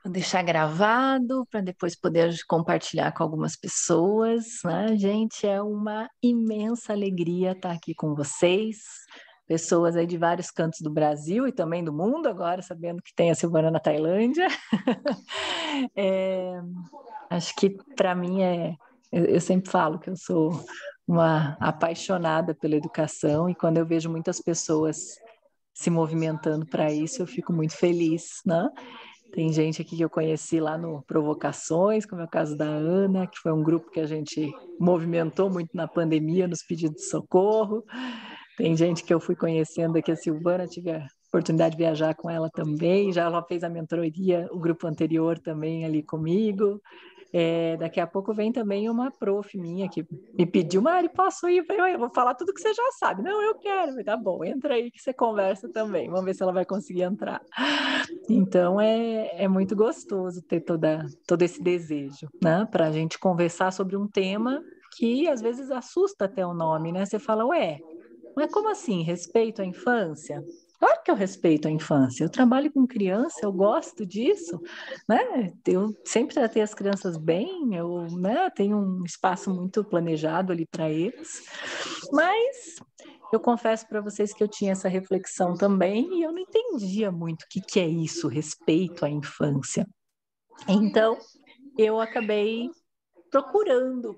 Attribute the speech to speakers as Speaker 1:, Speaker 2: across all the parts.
Speaker 1: Vou deixar gravado para depois poder compartilhar com algumas pessoas, né? Gente, é uma imensa alegria estar aqui com vocês, pessoas aí de vários cantos do Brasil e também do mundo, agora sabendo que tem a Silvana na Tailândia. É, acho que para mim eu sempre falo que eu sou uma apaixonada pela educação e quando eu vejo muitas pessoas se movimentando para isso, eu fico muito feliz, né? Tem gente aqui que eu conheci lá no Provocações, como é o caso da Ana, que foi um grupo que a gente movimentou muito na pandemia, nos pedidos de socorro. Tem gente que eu fui conhecendo aqui, a Silvana, tive a oportunidade de viajar com ela também, já ela fez a mentoria, o grupo anterior também ali comigo. Daqui a pouco vem também uma prof minha que me pediu, Mari, posso ir? Eu falei, eu vou falar tudo que você já sabe. Não, eu quero. Eu falei, tá bom, entra aí que você conversa também. Vamos ver se ela vai conseguir entrar. Então, é muito gostoso ter todo esse desejo, né? Para a gente conversar sobre um tema que às vezes assusta até o nome, né? Você fala, ué, mas como assim? Respeito à infância? Claro que eu respeito a infância. Eu trabalho com criança, eu gosto disso, né? Eu sempre tratei as crianças bem, eu, né, tenho um espaço muito planejado ali para eles. Mas eu confesso para vocês que eu tinha essa reflexão também e eu não entendia muito o que que é isso, respeito à infância. Então, eu acabei procurando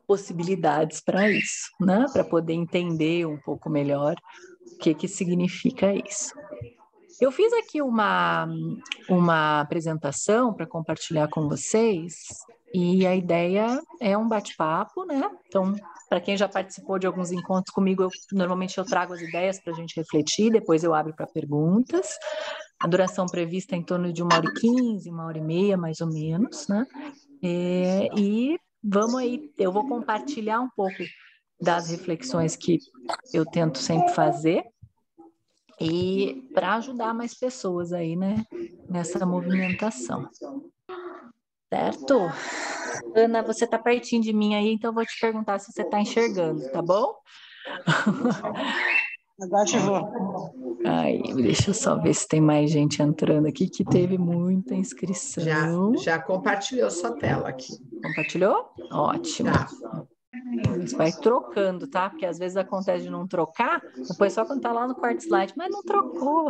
Speaker 1: possibilidades para isso, né? Para poder entender um pouco melhor o que que significa isso. Eu fiz aqui uma apresentação para compartilhar com vocês e a ideia é um bate-papo, né? Então, para quem já participou de alguns encontros comigo, normalmente eu trago as ideias para a gente refletir, depois eu abro para perguntas. A duração prevista é em torno de 1h15, 1h30, mais ou menos, né? E vamos aí, eu vou compartilhar um pouco das reflexões que eu tento sempre fazer e para ajudar mais pessoas aí, né, nessa movimentação. Certo? Ana, você está pertinho de mim aí, então eu vou te perguntar se você está enxergando, tá bom?
Speaker 2: Agora eu vou.
Speaker 1: Aí, deixa eu só ver se tem mais gente entrando aqui, que teve muita inscrição.
Speaker 3: Já compartilhou sua tela aqui.
Speaker 1: Compartilhou? Ótimo.
Speaker 3: Tá.
Speaker 1: Você vai trocando, tá? Porque às vezes acontece de não trocar, depois só quando tá lá no quarto slide, mas não trocou.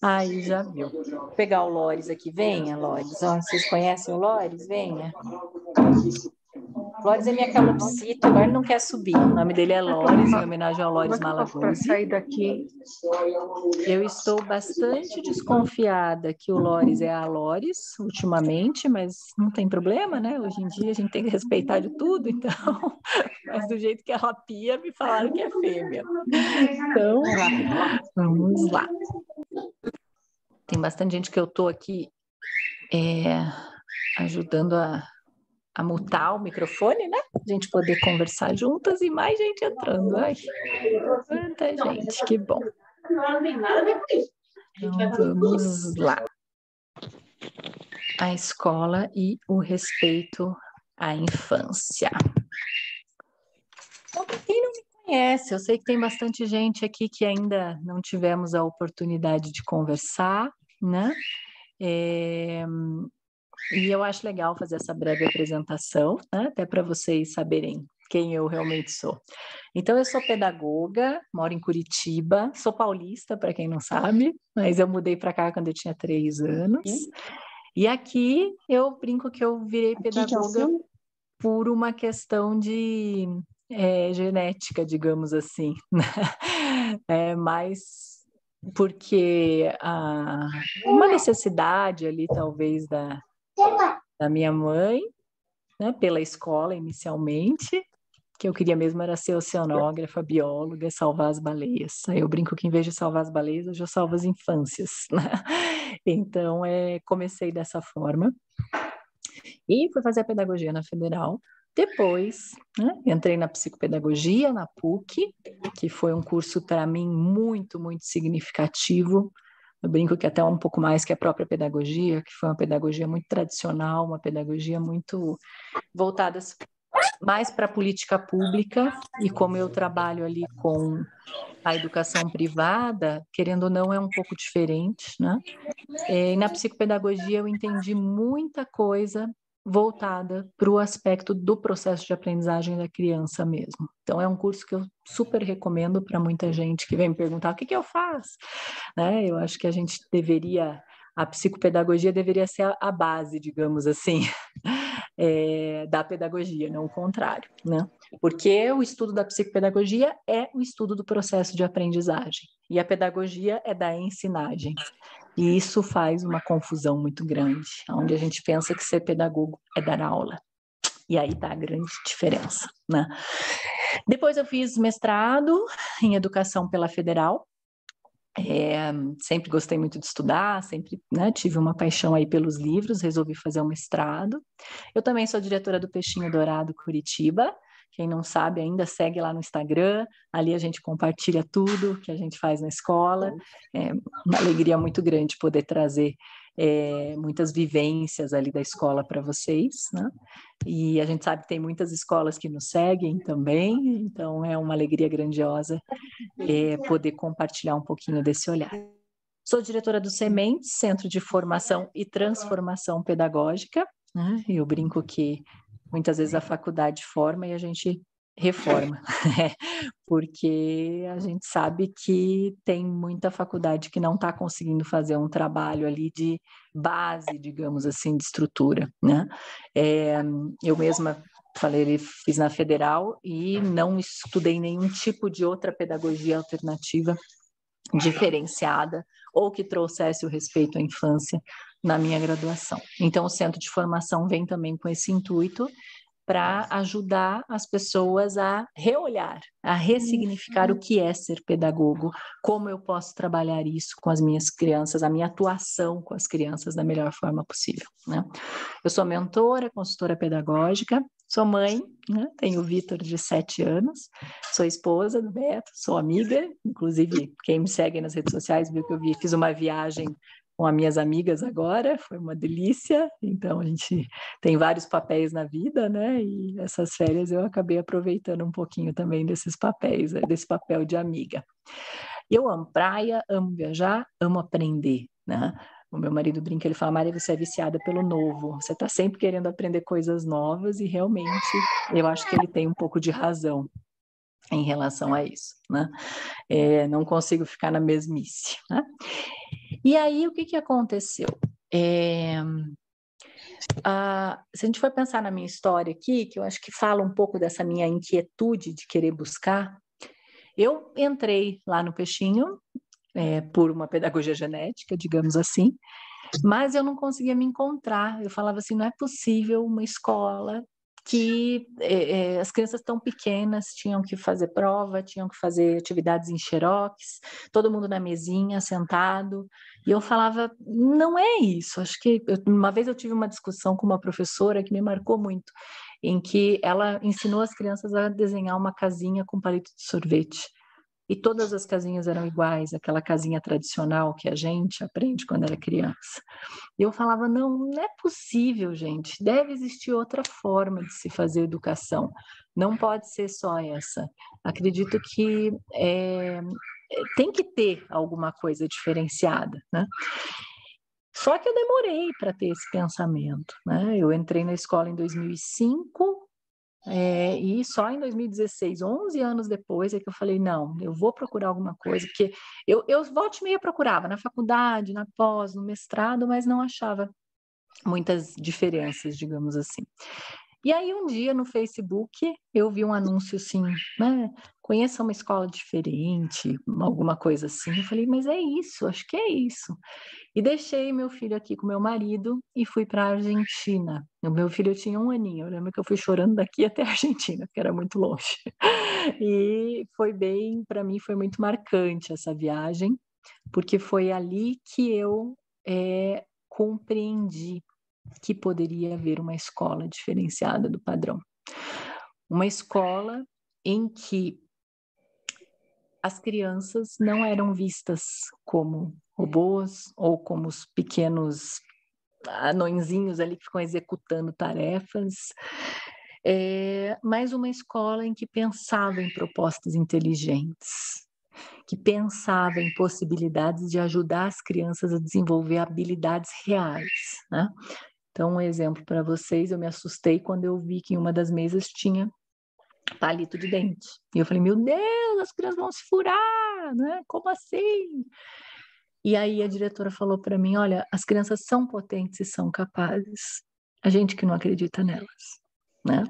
Speaker 1: Aí já viu. Vou pegar o Lores aqui, venha, Lores. Ó, vocês conhecem o Lores? Venha. Lores é minha calopsita, agora ele não quer subir. O nome dele é Lores, em homenagem ao Lores Malaguzzi.
Speaker 2: Sair daqui.
Speaker 1: Eu estou bastante desconfiada que o Lores é a Lores, ultimamente, mas não tem problema, né? Hoje em dia a gente tem que respeitar de tudo, então. Mas do jeito que ela pia, me falaram que é fêmea. Então, vamos lá. Tem bastante gente que eu estou aqui ajudando a mutar o microfone, né? A gente poder conversar juntas e mais gente entrando. Ai, quanta gente, que bom. Então, vamos lá. A escola e o respeito à infância. Então, para quem não me conhece, eu sei que tem bastante gente aqui que ainda não tivemos a oportunidade de conversar, né? E eu acho legal fazer essa breve apresentação, né? Até para vocês saberem quem eu realmente sou. Então, eu sou pedagoga, moro em Curitiba, sou paulista, para quem não sabe, mas eu mudei para cá quando eu tinha 3 anos. E aqui eu brinco que eu virei pedagoga por uma questão de genética, digamos assim, mas porque uma necessidade ali, talvez, da minha mãe, né, pela escola inicialmente, que eu queria mesmo era ser oceanógrafa, bióloga, salvar as baleias. Aí eu brinco que em vez de salvar as baleias, hoje eu salvo as infâncias, né? Então, comecei dessa forma e fui fazer a pedagogia na Federal. Depois, né, entrei na psicopedagogia, na PUC, que foi um curso para mim muito, muito significativo. Eu brinco que até um pouco mais que a própria pedagogia, que foi uma pedagogia muito tradicional, uma pedagogia muito voltada mais para a política pública, e como eu trabalho ali com a educação privada, querendo ou não, é um pouco diferente, né? E na psicopedagogia eu entendi muita coisa voltada para o aspecto do processo de aprendizagem da criança mesmo. Então, é um curso que eu super recomendo para muita gente que vem me perguntar o que eu faço, né? Eu acho que a psicopedagogia deveria ser a base, digamos assim, da pedagogia, não o contrário, né? Porque o estudo da psicopedagogia é o estudo do processo de aprendizagem, e a pedagogia é da ensinagem. E isso faz uma confusão muito grande, onde a gente pensa que ser pedagogo é dar aula. E aí está a grande diferença, né? Depois eu fiz mestrado em educação pela Federal. Sempre gostei muito de estudar, sempre, né, tive uma paixão aí pelos livros, resolvi fazer um mestrado. Eu também sou diretora do Peixinho Dourado Curitiba. Quem não sabe ainda, segue lá no Instagram, ali a gente compartilha tudo que a gente faz na escola. É uma alegria muito grande poder trazer muitas vivências ali da escola para vocês, né? E a gente sabe que tem muitas escolas que nos seguem também, então é uma alegria grandiosa poder compartilhar um pouquinho desse olhar. Sou diretora do Sementes, Centro de Formação e Transformação Pedagógica, né? Eu brinco que muitas vezes a faculdade forma e a gente reforma, porque a gente sabe que tem muita faculdade que não está conseguindo fazer um trabalho ali de base, digamos assim, de estrutura, né? Eu mesma fiz na Federal e não estudei nenhum tipo de outra pedagogia alternativa diferenciada ou que trouxesse o respeito à infância na minha graduação. Então, o Centro de Formação vem também com esse intuito para ajudar as pessoas a reolhar, a ressignificar o que é ser pedagogo, como eu posso trabalhar isso com as minhas crianças, a minha atuação com as crianças da melhor forma possível, né? Eu sou mentora, consultora pedagógica, sou mãe, né? Tenho o Vitor de 7 anos, sou esposa do Beto, sou amiga, inclusive quem me segue nas redes sociais viu que fiz uma viagem com as minhas amigas agora, foi uma delícia. Então a gente tem vários papéis na vida, né? E essas férias eu acabei aproveitando um pouquinho também desses papéis, desse papel de amiga. Eu amo praia, amo viajar, amo aprender, né? O meu marido brinca, ele fala: Maria, você é viciada pelo novo, você está sempre querendo aprender coisas novas, e realmente eu acho que ele tem um pouco de razão em relação a isso, né? Não consigo ficar na mesmice, né? E aí, o que aconteceu? Se a gente for pensar na minha história aqui, que eu acho que fala um pouco dessa minha inquietude de querer buscar, eu entrei lá no Peixinho por uma pedagogia genética, digamos assim, mas eu não conseguia me encontrar. Eu falava assim, não é possível uma escola que as crianças tão pequenas tinham que fazer prova, tinham que fazer atividades em xerox, todo mundo na mesinha, sentado, e eu falava, não é isso. Acho que uma vez eu tive uma discussão com uma professora que me marcou muito, em que ela ensinou as crianças a desenhar uma casinha com palito de sorvete. E todas as casinhas eram iguais, aquela casinha tradicional que a gente aprende quando era criança. E eu falava, não é possível, gente, deve existir outra forma de se fazer educação, não pode ser só essa. Acredito que tem que ter alguma coisa diferenciada, né? Só que eu demorei para ter esse pensamento, né? Eu entrei na escola em 2005, e só em 2016, 11 anos depois, é que eu falei, não, eu vou procurar alguma coisa, porque eu volta e meia procurava na faculdade, na pós, no mestrado, mas não achava muitas diferenças, digamos assim. E aí um dia no Facebook eu vi um anúncio assim, né? Conheça uma escola diferente, alguma coisa assim. Eu falei, mas é isso, acho que é isso. E deixei meu filho aqui com meu marido e fui para a Argentina. O meu filho tinha 1 aninho, eu lembro que eu fui chorando daqui até a Argentina, porque era muito longe. E foi bem, para mim foi muito marcante essa viagem, porque foi ali que eu compreendi que poderia haver uma escola diferenciada do padrão. Uma escola em que as crianças não eram vistas como robôs ou como os pequenos anõezinhos ali que ficam executando tarefas. mais uma escola em que pensava em propostas inteligentes, que pensava em possibilidades de ajudar as crianças a desenvolver habilidades reais, né? Então, um exemplo para vocês, eu me assustei quando eu vi que em uma das mesas tinha palito de dente. E eu falei, meu Deus, as crianças vão se furar, né? Como assim? E aí a diretora falou para mim, olha, as crianças são potentes e são capazes. A gente que não acredita nelas, né?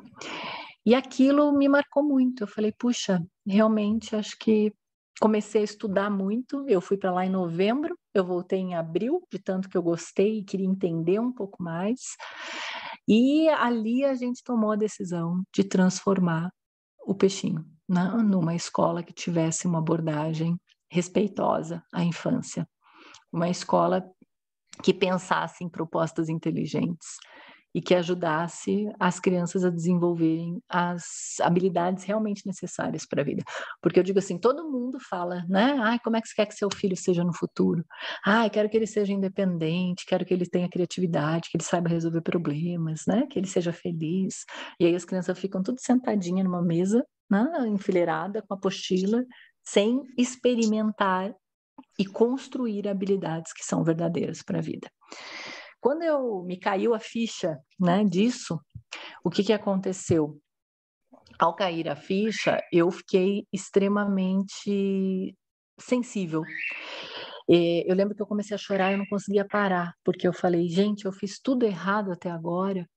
Speaker 1: E aquilo me marcou muito. Eu falei, puxa, realmente acho que comecei a estudar muito. Eu fui para lá em novembro, eu voltei em abril, de tanto que eu gostei e queria entender um pouco mais. E ali a gente tomou a decisão de transformar o Peixinho, né, numa escola que tivesse uma abordagem respeitosa à infância, uma escola que pensasse em propostas inteligentes e que ajudasse as crianças a desenvolverem as habilidades realmente necessárias para a vida. Porque eu digo assim, todo mundo fala, né? Ai, como é que você quer que seu filho seja no futuro? Ai, quero que ele seja independente, quero que ele tenha criatividade, que ele saiba resolver problemas, né? Que ele seja feliz. E aí as crianças ficam tudo sentadinhas numa mesa, né? Enfileirada, com a apostila, sem experimentar e construir habilidades que são verdadeiras para a vida. Quando me caiu a ficha, né, disso, o que aconteceu? Ao cair a ficha, eu fiquei extremamente sensível. Eu lembro que eu comecei a chorar e eu não conseguia parar, porque eu falei, gente, eu fiz tudo errado até agora.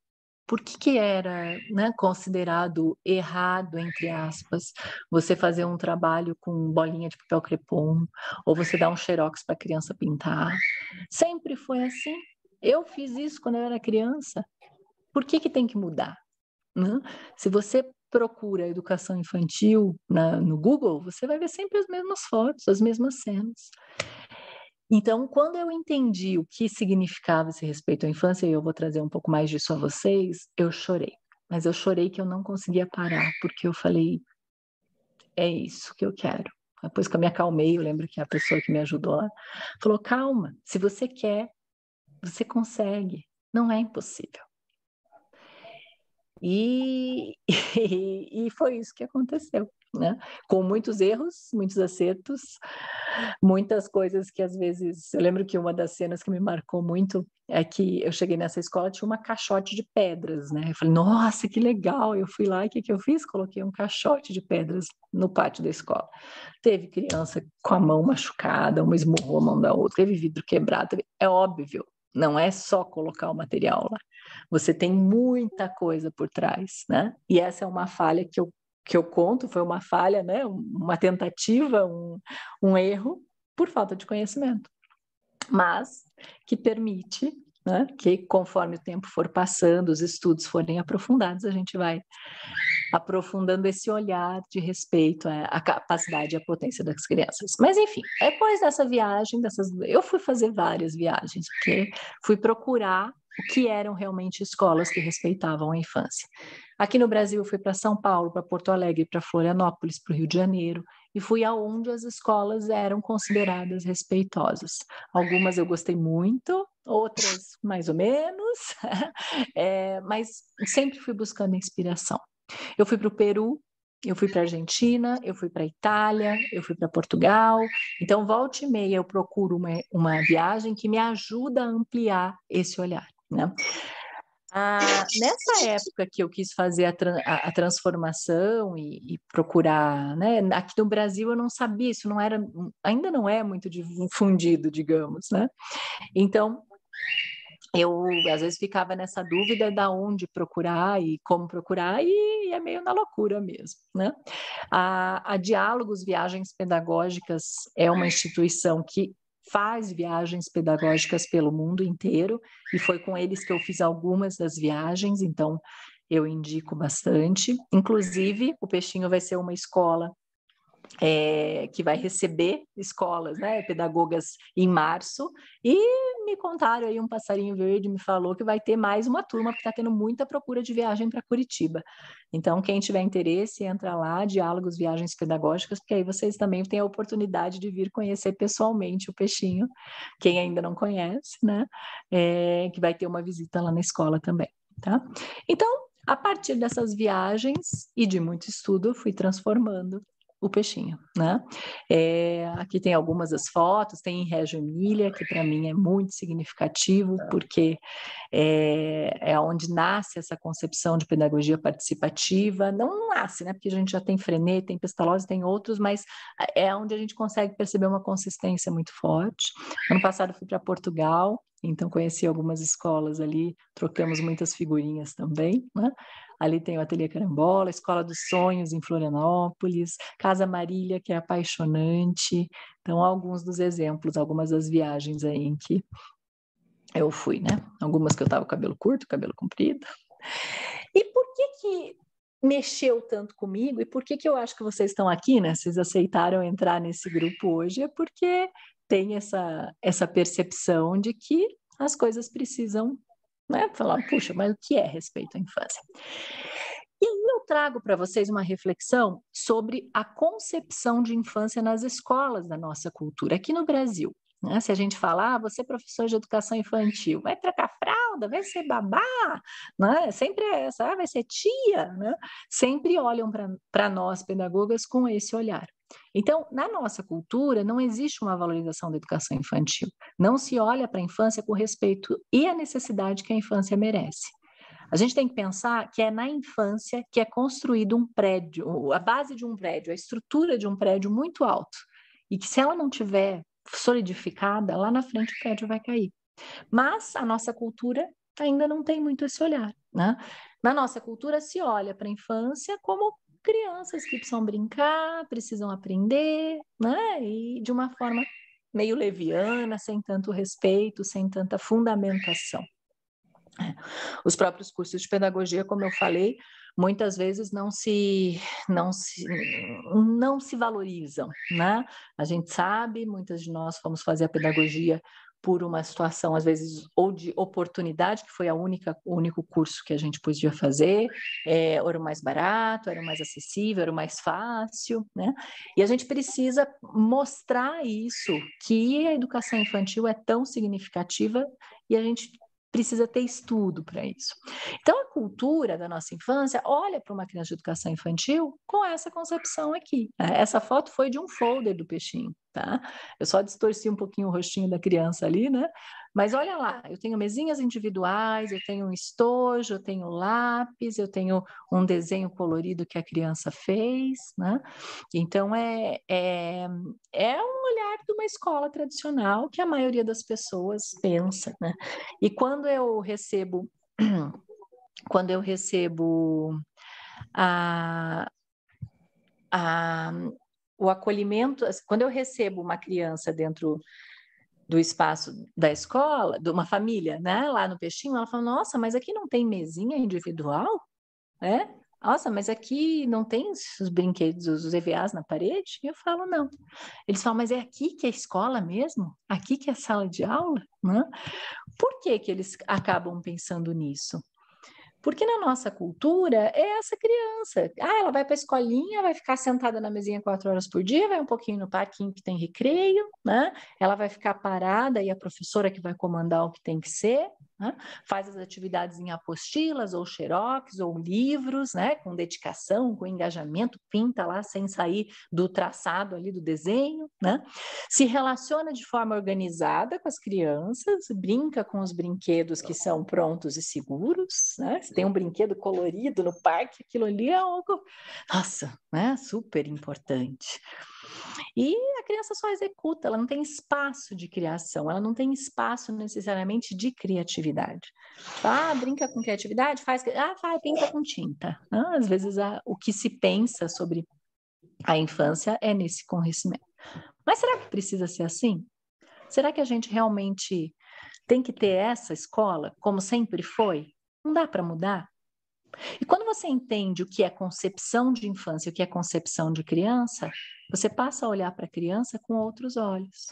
Speaker 1: Por que era, né, considerado errado, entre aspas, você fazer um trabalho com bolinha de papel crepom, ou você dar um xerox para a criança pintar? Sempre foi assim. Eu fiz isso quando eu era criança. Por que tem que mudar, né? Se você procura educação infantil no Google, você vai ver sempre as mesmas fotos, as mesmas cenas. Então, quando eu entendi o que significava esse respeito à infância, e eu vou trazer um pouco mais disso a vocês, eu chorei. Mas eu chorei que eu não conseguia parar, porque eu falei, é isso que eu quero. Depois que eu me acalmei, eu lembro que a pessoa que me ajudou lá falou, calma, se você quer, você consegue, não é impossível. E foi isso que aconteceu, né? Com muitos erros, muitos acertos, muitas coisas que às vezes... Eu lembro que uma das cenas que me marcou muito é que eu cheguei nessa escola, tinha uma caixote de pedras, né? Eu falei, nossa, que legal! Eu fui lá e o que eu fiz? Coloquei um caixote de pedras no pátio da escola. Teve criança com a mão machucada, uma esmurrou a mão da outra, teve vidro quebrado. É óbvio, não é só colocar o material lá. Você tem muita coisa por trás, né? E essa é uma falha que eu conto, foi uma falha, né? Uma tentativa, um erro por falta de conhecimento, mas que permite, né, que conforme o tempo for passando, os estudos forem aprofundados, a gente vai aprofundando esse olhar de respeito à capacidade e à potência das crianças. Mas, enfim, depois dessa viagem, eu fui fazer várias viagens, porque fui procurar o que eram realmente escolas que respeitavam a infância. Aqui no Brasil, eu fui para São Paulo, para Porto Alegre, para Florianópolis, para o Rio de Janeiro, e fui aonde as escolas eram consideradas respeitosas. Algumas eu gostei muito, outras mais ou menos, mas sempre fui buscando inspiração. Eu fui para o Peru, eu fui para a Argentina, eu fui para a Itália, eu fui para Portugal. Então, volta e meia, eu procuro uma viagem que me ajuda a ampliar esse olhar, né? Nessa época que eu quis fazer a transformação e procurar, né? Aqui no Brasil eu não sabia, isso não era, ainda não é muito difundido, digamos, né? Então, eu às vezes ficava nessa dúvida de onde procurar e como procurar, e é meio na loucura mesmo, né? A Diálogos Viagens Pedagógicas é uma instituição que faz viagens pedagógicas pelo mundo inteiro, e foi com eles que eu fiz algumas das viagens, então eu indico bastante. Inclusive, o Peixinho vai ser uma escola que vai receber escolas, né, pedagogas em março, e me contaram aí, um passarinho verde me falou que vai ter mais uma turma, porque está tendo muita procura de viagem para Curitiba. Então, quem tiver interesse, entra lá, Diálogos Viagens Pedagógicas, porque aí vocês também têm a oportunidade de vir conhecer pessoalmente o Peixinho, quem ainda não conhece, né, que vai ter uma visita lá na escola também, tá? Então, A partir dessas viagens e de muito estudo, eu fui transformando o peixinho, né? Aqui tem algumas das fotos, tem em Reggio Emília, que para mim é muito significativo, porque é onde nasce essa concepção de pedagogia participativa. Não nasce, né? Porque a gente já tem Freinet, tem Pestalozzi, tem outros, mas é onde a gente consegue perceber uma consistência muito forte. Ano passado eu fui para Portugal, então conheci algumas escolas ali, trocamos muitas figurinhas também, né? Ali tem o Ateliê Carambola, Escola dos Sonhos em Florianópolis, Casa Marília, que é apaixonante. Então, alguns dos exemplos, algumas das viagens aí em que eu fui, né? Algumas que eu estava com cabelo curto, cabelo comprido. E por que mexeu tanto comigo? E por que eu acho que vocês estão aqui, né? Vocês aceitaram entrar nesse grupo hoje? É porque tem essa percepção de que as coisas precisam, né? Falar, puxa, mas o que é respeito à infância? E aí eu trago para vocês uma reflexão sobre a concepção de infância nas escolas da nossa cultura, aqui no Brasil. Né? Se a gente falar, você é professor de educação infantil, vai trocar fralda, vai ser babá, né? Sempre é essa, vai ser tia, né? Sempre olham para nós, pedagogas, com esse olhar. Então, na nossa cultura, não existe uma valorização da educação infantil. Não se olha para a infância com respeito e a necessidade que a infância merece. A gente tem que pensar que é na infância que é construído um prédio, a base de um prédio, a estrutura de um prédio muito alto. E que se ela não tiver solidificada, lá na frente o prédio vai cair. Mas a nossa cultura ainda não tem muito esse olhar, né? Na nossa cultura se olha para a infância como crianças que precisam brincar, precisam aprender, né? E de uma forma meio leviana, sem tanto respeito, sem tanta fundamentação. Os próprios cursos de pedagogia, como eu falei, muitas vezes não se valorizam, né? A gente sabe, muitas de nós fomos fazer a pedagogia por uma situação, às vezes, ou de oportunidade, que foi o único curso que a gente podia fazer, era o mais barato, era o mais acessível, era o mais fácil, né? E a gente precisa mostrar isso, que a educação infantil é tão significativa e a gente precisa ter estudo para isso. Então, a cultura da nossa infância olha para uma criança de educação infantil com essa concepção aqui. Né? Essa foto foi de um folder do peixinho, tá? Eu só distorci um pouquinho o rostinho da criança ali, né? Mas olha lá, eu tenho mesinhas individuais, eu tenho um estojo, eu tenho lápis, eu tenho um desenho colorido que a criança fez, né? Então, é um olhar de uma escola tradicional que a maioria das pessoas pensa, né? E quando eu recebo a, o acolhimento, quando eu recebo uma criança dentro do espaço da escola, de uma família, né, lá no Peixinho, ela fala, nossa, mas aqui não tem mesinha individual? Nossa, mas aqui não tem os brinquedos, os EVAs na parede? E eu falo, não. Eles falam, mas é aqui que é a escola mesmo? Aqui que é a sala de aula? Né? Por que eles acabam pensando nisso? Porque na nossa cultura é essa criança. Ela vai para a escolinha, vai ficar sentada na mesinha 4 horas por dia, vai um pouquinho no parquinho que tem recreio, né? Ela vai ficar parada e a professora que vai comandar o que tem que ser, né? Faz as atividades em apostilas ou xerox ou livros, né? Com dedicação, com engajamento, pinta lá sem sair do traçado ali do desenho, né? Se relaciona de forma organizada com as crianças, brinca com os brinquedos que são prontos e seguros, né? Se tem um brinquedo colorido no parque, aquilo ali é algo, nossa, né? Super importante. E a criança só executa, ela não tem espaço de criação, ela não tem espaço necessariamente de criatividade. Brinca com criatividade, pinta com tinta. Às vezes o que se pensa sobre a infância é nesse conhecimento. Mas será que precisa ser assim? Será que a gente realmente tem que ter essa escola, como sempre foi? Não dá para mudar? E quando você entende o que é concepção de infância, o que é concepção de criança, você passa a olhar para a criança com outros olhos.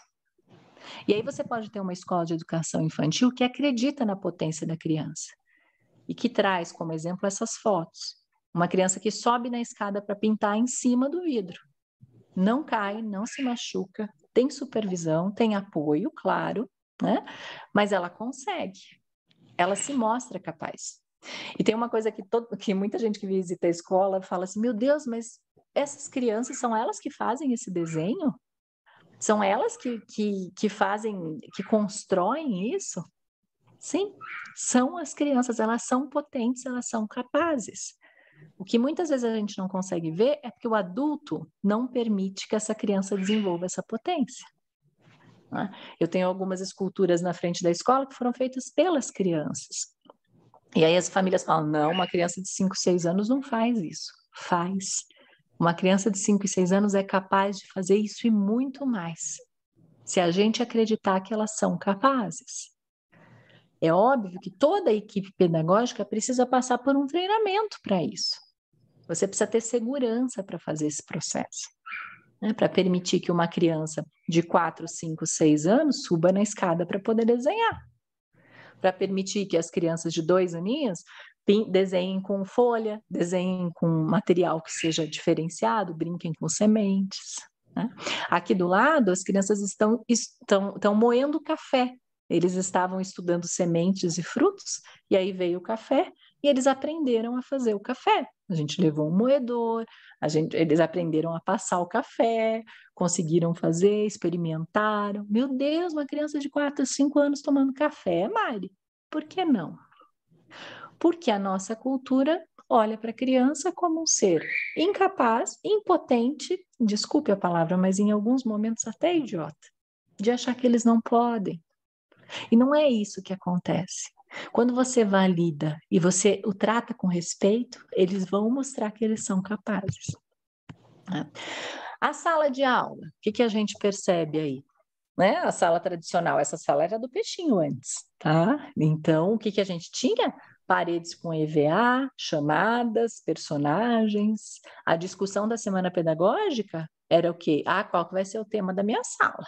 Speaker 1: E aí você pode ter uma escola de educação infantil que acredita na potência da criança e que traz como exemplo essas fotos. Uma criança que sobe na escada para pintar em cima do vidro. Não cai, não se machuca, tem supervisão, tem apoio, claro, né? Mas ela consegue, ela se mostra capaz. E tem uma coisa que muita gente que visita a escola fala assim, meu Deus, mas essas crianças são elas que fazem esse desenho? São elas que fazem, que constroem isso? Sim, são as crianças, elas são potentes, elas são capazes. O que muitas vezes a gente não consegue ver é porque o adulto não permite que essa criança desenvolva essa potência. Né? Eu tenho algumas esculturas na frente da escola que foram feitas pelas crianças. E aí as famílias falam, não, uma criança de 5, 6 anos não faz isso. Faz. Uma criança de 5 e 6 anos é capaz de fazer isso e muito mais. Se a gente acreditar que elas são capazes. É óbvio que toda a equipe pedagógica precisa passar por um treinamento para isso. Você precisa ter segurança para fazer esse processo. Né? Para permitir que uma criança de 4, 5, 6 anos suba na escada para poder desenhar. Para permitir que as crianças de 2 aninhos desenhem com folha, desenhem com material que seja diferenciado, brinquem com sementes. Né? Aqui do lado, as crianças estão moendo café. Eles estavam estudando sementes e frutos, e aí veio o café, e eles aprenderam a fazer o café. A gente levou um moedor, eles aprenderam a passar o café, conseguiram fazer, experimentaram. Meu Deus, uma criança de 4, 5 anos tomando café, Mari. Por que não? Porque a nossa cultura olha para a criança como um ser incapaz, impotente, desculpe a palavra, mas em alguns momentos até idiota, de achar que eles não podem. E não é isso que acontece. Quando você valida e você o trata com respeito, eles vão mostrar que eles são capazes. A sala de aula, o que a gente percebe aí? Né? A sala tradicional, essa sala era do peixinho antes, tá? Então, o que a gente tinha? Paredes com EVA, chamadas, personagens. A discussão da semana pedagógica era o quê? Qual que vai ser o tema da minha sala?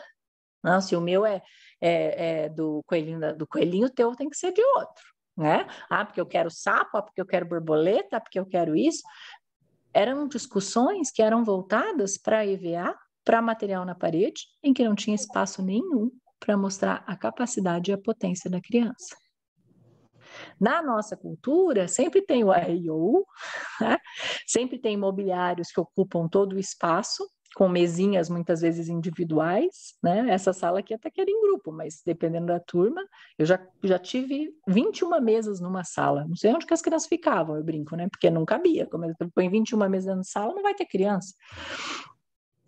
Speaker 1: Não, se o meu é do coelhinho, o teu tem que ser de outro, né? Porque eu quero sapo, porque eu quero borboleta, porque eu quero isso. Eram discussões que eram voltadas para EVA, para material na parede, em que não tinha espaço nenhum para mostrar a capacidade e a potência da criança. Na nossa cultura, sempre tem o AIO, né? Sempre tem imobiliários que ocupam todo o espaço, com mesinhas muitas vezes individuais, né? Essa sala aqui até que era em grupo, mas dependendo da turma, eu já tive 21 mesas numa sala. Não sei onde que as crianças ficavam, eu brinco, né? Porque não cabia. Como eu põe 21 mesas na sala, não vai ter criança.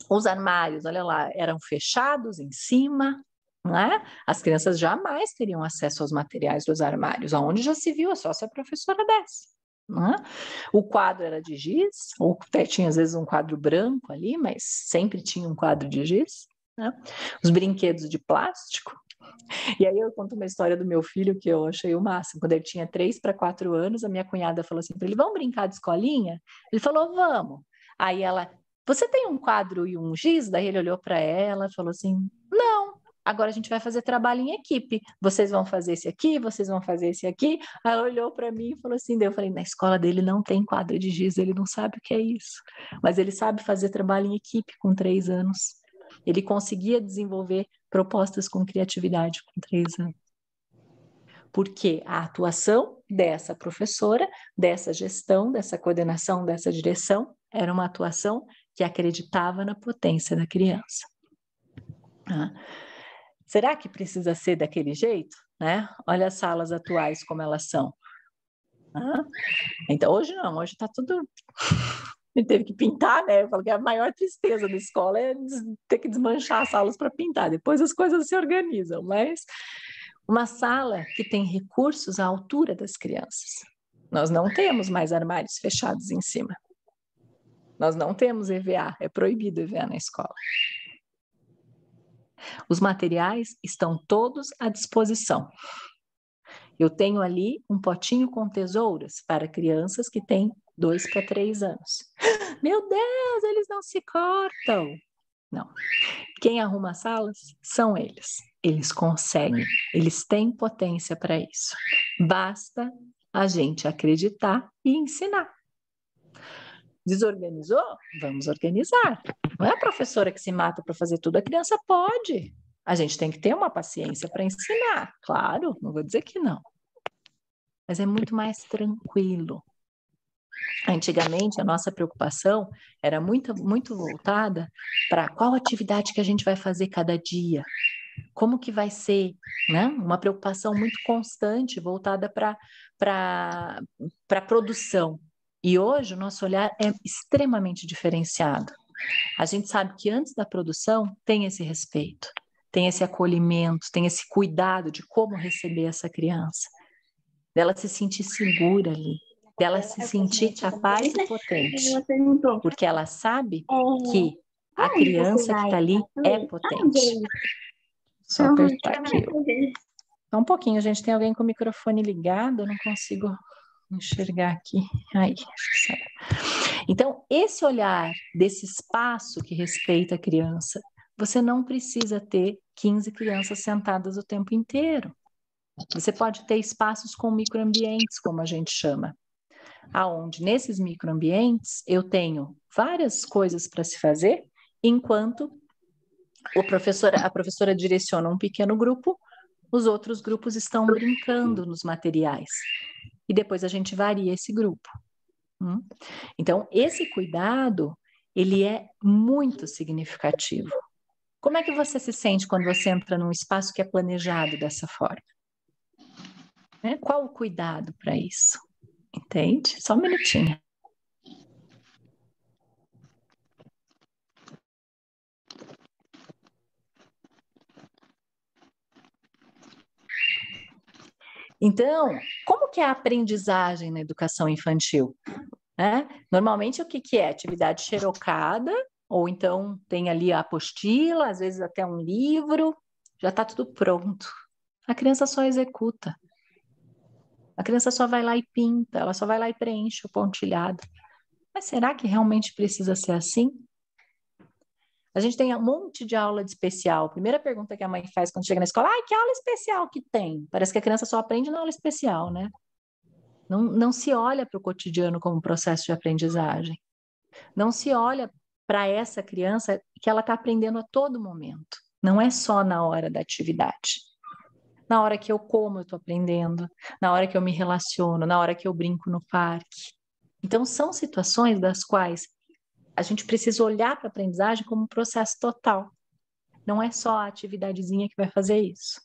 Speaker 1: Os armários, olha lá, eram fechados em cima, né? As crianças jamais teriam acesso aos materiais dos armários, aonde já se viu, é só se a professora desse. Né? O quadro era de giz, ou até tinha às vezes um quadro branco ali, mas sempre tinha um quadro de giz. Né? Os brinquedos de plástico. E aí eu conto uma história do meu filho que eu achei o máximo. Quando ele tinha 3 para 4 anos, a minha cunhada falou assim para ele, vamos brincar de escolinha? Ele falou, vamos. Aí ela, você tem um quadro e um giz? Daí ele olhou para ela e falou assim, não. Agora a gente vai fazer trabalho em equipe. Vocês vão fazer esse aqui, vocês vão fazer esse aqui. Aí ela olhou para mim e falou assim, daí eu falei, na escola dele não tem quadro de giz, ele não sabe o que é isso. Mas ele sabe fazer trabalho em equipe com 3 anos. Ele conseguia desenvolver propostas com criatividade com 3 anos. Porque a atuação dessa professora, dessa gestão, dessa coordenação, dessa direção, era uma atuação que acreditava na potência da criança. Será que precisa ser daquele jeito? Né? Olha as salas atuais como elas são. Então, hoje não, hoje está tudo... Ele teve que pintar, né? Eu falo que a maior tristeza da escola é ter que desmanchar as salas para pintar. Depois as coisas se organizam, mas uma sala que tem recursos à altura das crianças. Nós não temos mais armários fechados em cima. Nós não temos EVA, é proibido EVA na escola. Os materiais estão todos à disposição. Eu tenho ali um potinho com tesouras para crianças que têm 2 para 3 anos. Meu Deus, eles não se cortam. Não. Quem arruma as salas são eles. Eles conseguem, eles têm potência para isso. Basta a gente acreditar e ensinar. Desorganizou? Vamos organizar. Não é a professora que se mata para fazer tudo, a criança pode. A gente tem que ter uma paciência para ensinar, claro, não vou dizer que não. mas é muito mais tranquilo. Antigamente, a nossa preocupação era muito voltada para qual atividade que a gente vai fazer cada dia, como que vai ser, né? Uma preocupação muito constante, voltada para a produção. E hoje o nosso olhar é extremamente diferenciado. A gente sabe que antes da produção tem esse respeito, tem esse acolhimento, tem esse cuidado de como receber essa criança, dela se sentir segura ali, dela se sentir capaz e potente, porque ela sabe que a criança que está ali é potente. Só apertar aqui. Só um pouquinho, gente. Tem alguém com o microfone ligado? Eu não consigo enxergar aqui. Aí, acho que saiu. Então, esse olhar desse espaço que respeita a criança, você não precisa ter 15 crianças sentadas o tempo inteiro. Você pode ter espaços com microambientes, como a gente chama, aonde nesses microambientes eu tenho várias coisas para se fazer, enquanto a professora direciona um pequeno grupo, os outros grupos estão brincando nos materiais. E depois a gente varia esse grupo. Então, esse cuidado, ele é muito significativo. Como é que você se sente quando você entra num espaço que é planejado dessa forma? Qual o cuidado para isso? Entende? Só um minutinho. Então, como que é a aprendizagem na educação infantil? Normalmente, o que é? Atividade xerocada, ou então tem ali a apostila, às vezes até um livro, já está tudo pronto. A criança só executa. A criança só vai lá e pinta, ela só vai lá e preenche o pontilhado. Mas será que realmente precisa ser assim? A gente tem um monte de aula de especial. Primeira pergunta que a mãe faz quando chega na escola: que aula especial que tem? Parece que a criança só aprende na aula especial, né? Não se olha para o cotidiano como processo de aprendizagem. Não se olha para essa criança que ela está aprendendo a todo momento. Não é só na hora da atividade. Na hora que eu como, eu estou aprendendo. Na hora que eu me relaciono, na hora que eu brinco no parque. Então, são situações das quais a gente precisa olhar para a aprendizagem como um processo total. Não é só a atividadezinha que vai fazer isso.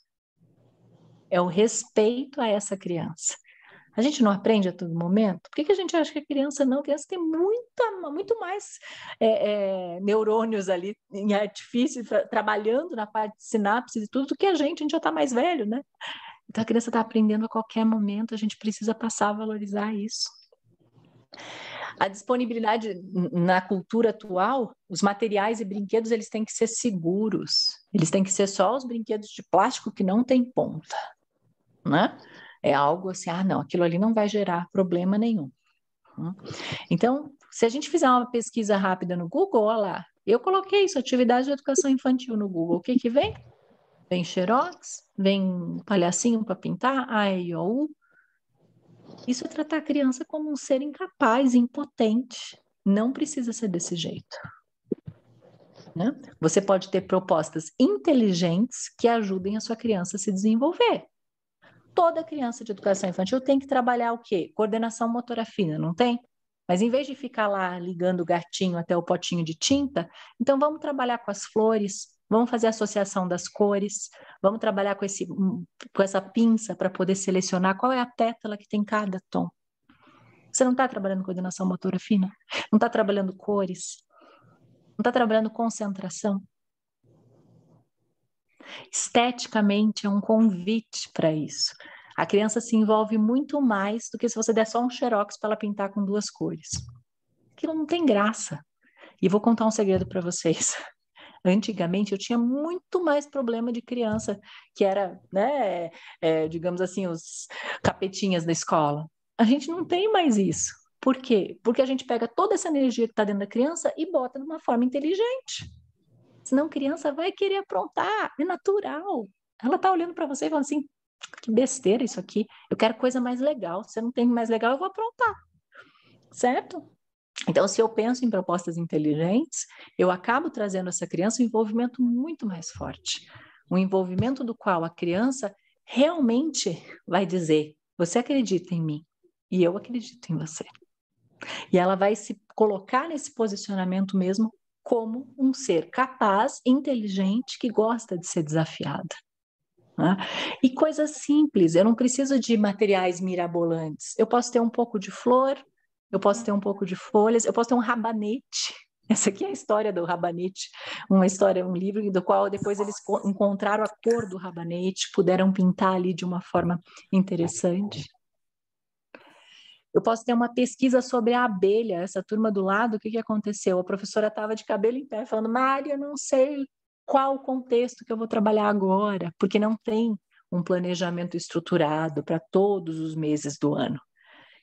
Speaker 1: É o respeito a essa criança. A gente não aprende a todo momento? Por que a gente acha que a criança não? A criança tem muito mais neurônios ali em artifício, trabalhando na parte de sinapses e tudo do que a gente já está mais velho, né? Então a criança está aprendendo a qualquer momento, a gente precisa passar a valorizar isso. A disponibilidade na cultura atual, os materiais e brinquedos, eles têm que ser seguros. Eles têm que ser só os brinquedos de plástico que não tem ponta, né? É algo assim, não, aquilo ali não vai gerar problema nenhum. Então, se a gente fizer uma pesquisa rápida no Google, olha lá, eu coloquei isso, atividade de educação infantil no Google, o que vem? Vem xerox, vem palhacinho para pintar, A, E, I, O, U. Isso é tratar a criança como um ser incapaz, impotente. Não precisa ser desse jeito. Né? Você pode ter propostas inteligentes que ajudem a sua criança a se desenvolver. Toda criança de educação infantil tem que trabalhar o quê? Coordenação motora fina, não tem? Mas em vez de ficar lá ligando o gatinho até o potinho de tinta, então vamos trabalhar com as flores, vamos fazer a associação das cores, vamos trabalhar com essa pinça para poder selecionar qual é a pétala que tem cada tom. Você não está trabalhando coordenação motora fina? Não está trabalhando cores? Não está trabalhando concentração? Esteticamente é um convite para isso. A criança se envolve muito mais do que se você der só um xerox para ela pintar com 2 cores. Aquilo não tem graça. E vou contar um segredo para vocês. Antigamente eu tinha muito mais problema de criança, que era, né, digamos assim, os capetinhas da escola. A gente não tem mais isso. Por quê? Porque a gente pega toda essa energia que está dentro da criança e bota de uma forma inteligente. Senão a criança vai querer aprontar, é natural. Ela está olhando para você e falando assim, que besteira isso aqui, eu quero coisa mais legal, se eu não tenho mais legal, eu vou aprontar, certo? Então, se eu penso em propostas inteligentes, eu acabo trazendo essa criança um envolvimento muito mais forte, um envolvimento do qual a criança realmente vai dizer, você acredita em mim e eu acredito em você. E ela vai se colocar nesse posicionamento mesmo como um ser capaz, inteligente, que gosta de ser desafiada. Né? E coisas simples, eu não preciso de materiais mirabolantes. Eu posso ter um pouco de flor, eu posso ter um pouco de folhas, eu posso ter um rabanete. Essa aqui é a história do rabanete, uma história, um livro do qual depois eles encontraram a cor do rabanete, puderam pintar ali de uma forma interessante. Eu posso ter uma pesquisa sobre a abelha. Essa turma do lado, o que aconteceu? A professora estava de cabelo em pé, falando, Mari, eu não sei qual o contexto que eu vou trabalhar agora, porque não tem um planejamento estruturado para todos os meses do ano.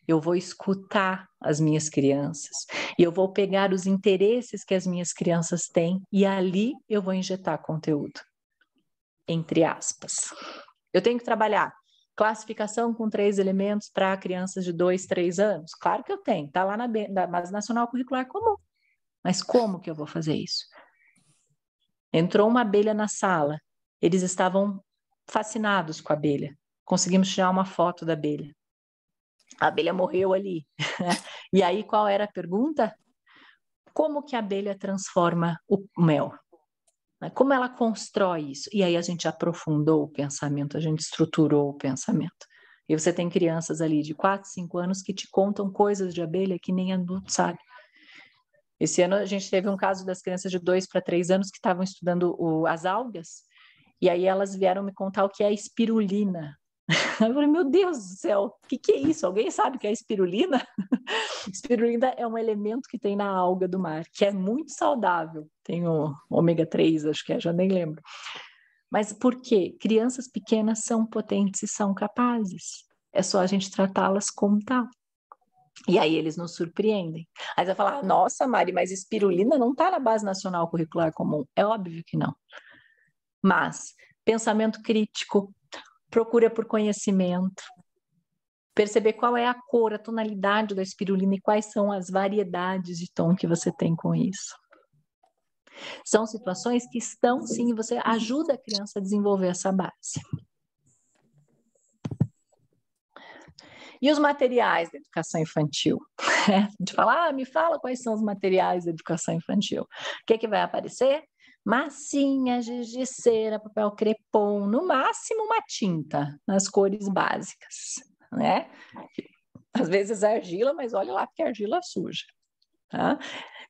Speaker 1: Eu vou escutar as minhas crianças e eu vou pegar os interesses que as minhas crianças têm e ali eu vou injetar conteúdo, entre aspas. Eu tenho que trabalhar classificação com 3 elementos para crianças de 2, 3 anos? Claro que eu tenho, está lá na Base Nacional Curricular Comum. Mas como que eu vou fazer isso? Entrou uma abelha na sala, eles estavam fascinados com a abelha. Conseguimos tirar uma foto da abelha. A abelha morreu ali. E aí, qual era a pergunta? Como que a abelha transforma o mel? Como ela constrói isso? E aí a gente aprofundou o pensamento, a gente estruturou o pensamento. E você tem crianças ali de 4, 5 anos que te contam coisas de abelha que nem adulto sabe. Esse ano a gente teve um caso das crianças de 2 para 3 anos que estavam estudando as algas, e aí elas vieram me contar o que é a espirulina. Eu falei, meu Deus do céu, o que é isso? Alguém sabe o que é espirulina? Espirulina é um elemento que tem na alga do mar, que é muito saudável. Tem o ômega 3, acho que é, já nem lembro. Mas por quê? Crianças pequenas são potentes e são capazes. É só a gente tratá-las como tal. E aí eles nos surpreendem. Aí você vai falar, nossa, Mari, mas espirulina não está na Base Nacional Curricular Comum. É óbvio que não. Mas pensamento crítico, procura por conhecimento, perceber qual é a cor, a tonalidade da espirulina e quais são as variedades de tom que você tem com isso. São situações que estão, sim, você ajuda a criança a desenvolver essa base. E os materiais da educação infantil? De falar, me fala quais são os materiais da educação infantil. O que vai aparecer? Massinha, giz de cera, papel crepom, no máximo uma tinta, nas cores básicas, né? Às vezes argila, mas olha lá, porque a argila é suja. Tá?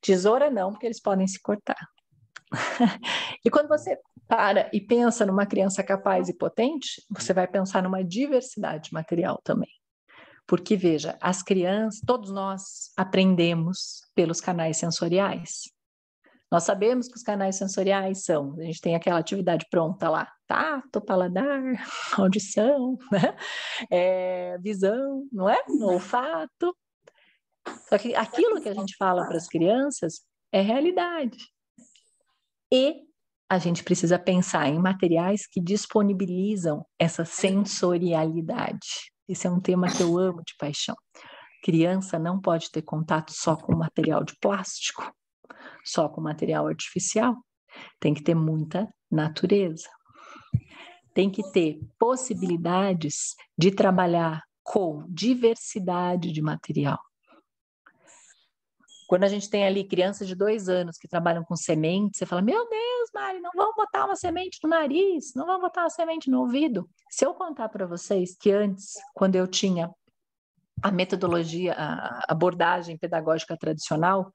Speaker 1: Tesoura não, porque eles podem se cortar. E quando você para e pensa numa criança capaz e potente, você vai pensar numa diversidade material também. Porque, veja, as crianças, todos nós aprendemos pelos canais sensoriais. Nós sabemos que os canais sensoriais são, a gente tem aquela atividade pronta lá, tato, paladar, audição, né? Visão, não é? Olfato. Só que aquilo que a gente fala para as crianças é realidade. E a gente precisa pensar em materiais que disponibilizam essa sensorialidade. Esse é um tema que eu amo de paixão. Criança não pode ter contato só com material de plástico, só com material artificial. Tem que ter muita natureza. Tem que ter possibilidades de trabalhar com diversidade de material. Quando a gente tem ali crianças de 2 anos que trabalham com sementes, você fala, meu Deus, Mari, não vamos botar uma semente no nariz, não vamos botar uma semente no ouvido. Se eu contar para vocês que antes, quando eu tinha a metodologia, a abordagem pedagógica tradicional,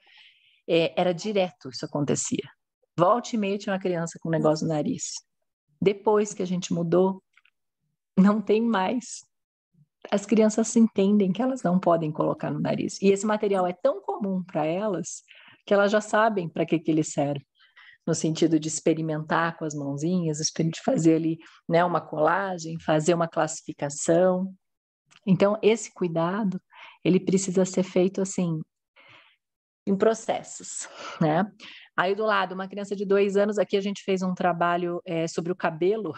Speaker 1: era direto isso acontecia. Volta e meia tinha uma criança com um negócio no nariz. Depois que a gente mudou, não tem mais. As crianças se entendem que elas não podem colocar no nariz. E esse material é tão comum para elas que elas já sabem para que ele serve. No sentido de experimentar com as mãozinhas, de fazer ali, né, uma colagem, fazer uma classificação. Então, esse cuidado, ele precisa ser feito assim, em processos, né? Aí do lado, uma criança de 2 anos, aqui a gente fez um trabalho sobre o cabelo,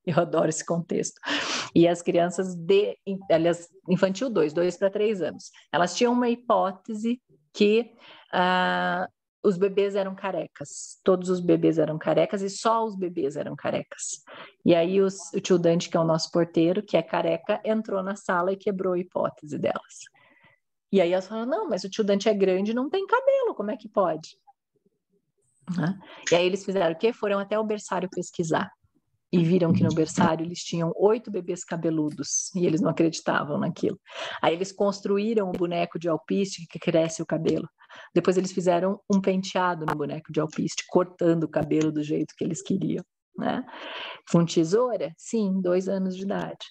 Speaker 1: eu adoro esse contexto. E as crianças aliás, infantil 2 para 3 anos, elas tinham uma hipótese que os bebês eram carecas, todos os bebês eram carecas e só os bebês eram carecas. E aí o tio Dante, que é o nosso porteiro, que é careca, entrou na sala e quebrou a hipótese delas. E aí elas falaram, não, mas o tio Dante é grande e não tem cabelo, como é que pode? E aí eles fizeram o quê? Foram até o berçário pesquisar. E viram que no berçário eles tinham 8 bebês cabeludos, e eles não acreditavam naquilo. Aí eles construíram o boneco de alpiste que cresce o cabelo. Depois eles fizeram um penteado no boneco de alpiste, cortando o cabelo do jeito que eles queriam, né? Com tesoura? Sim, 2 anos de idade.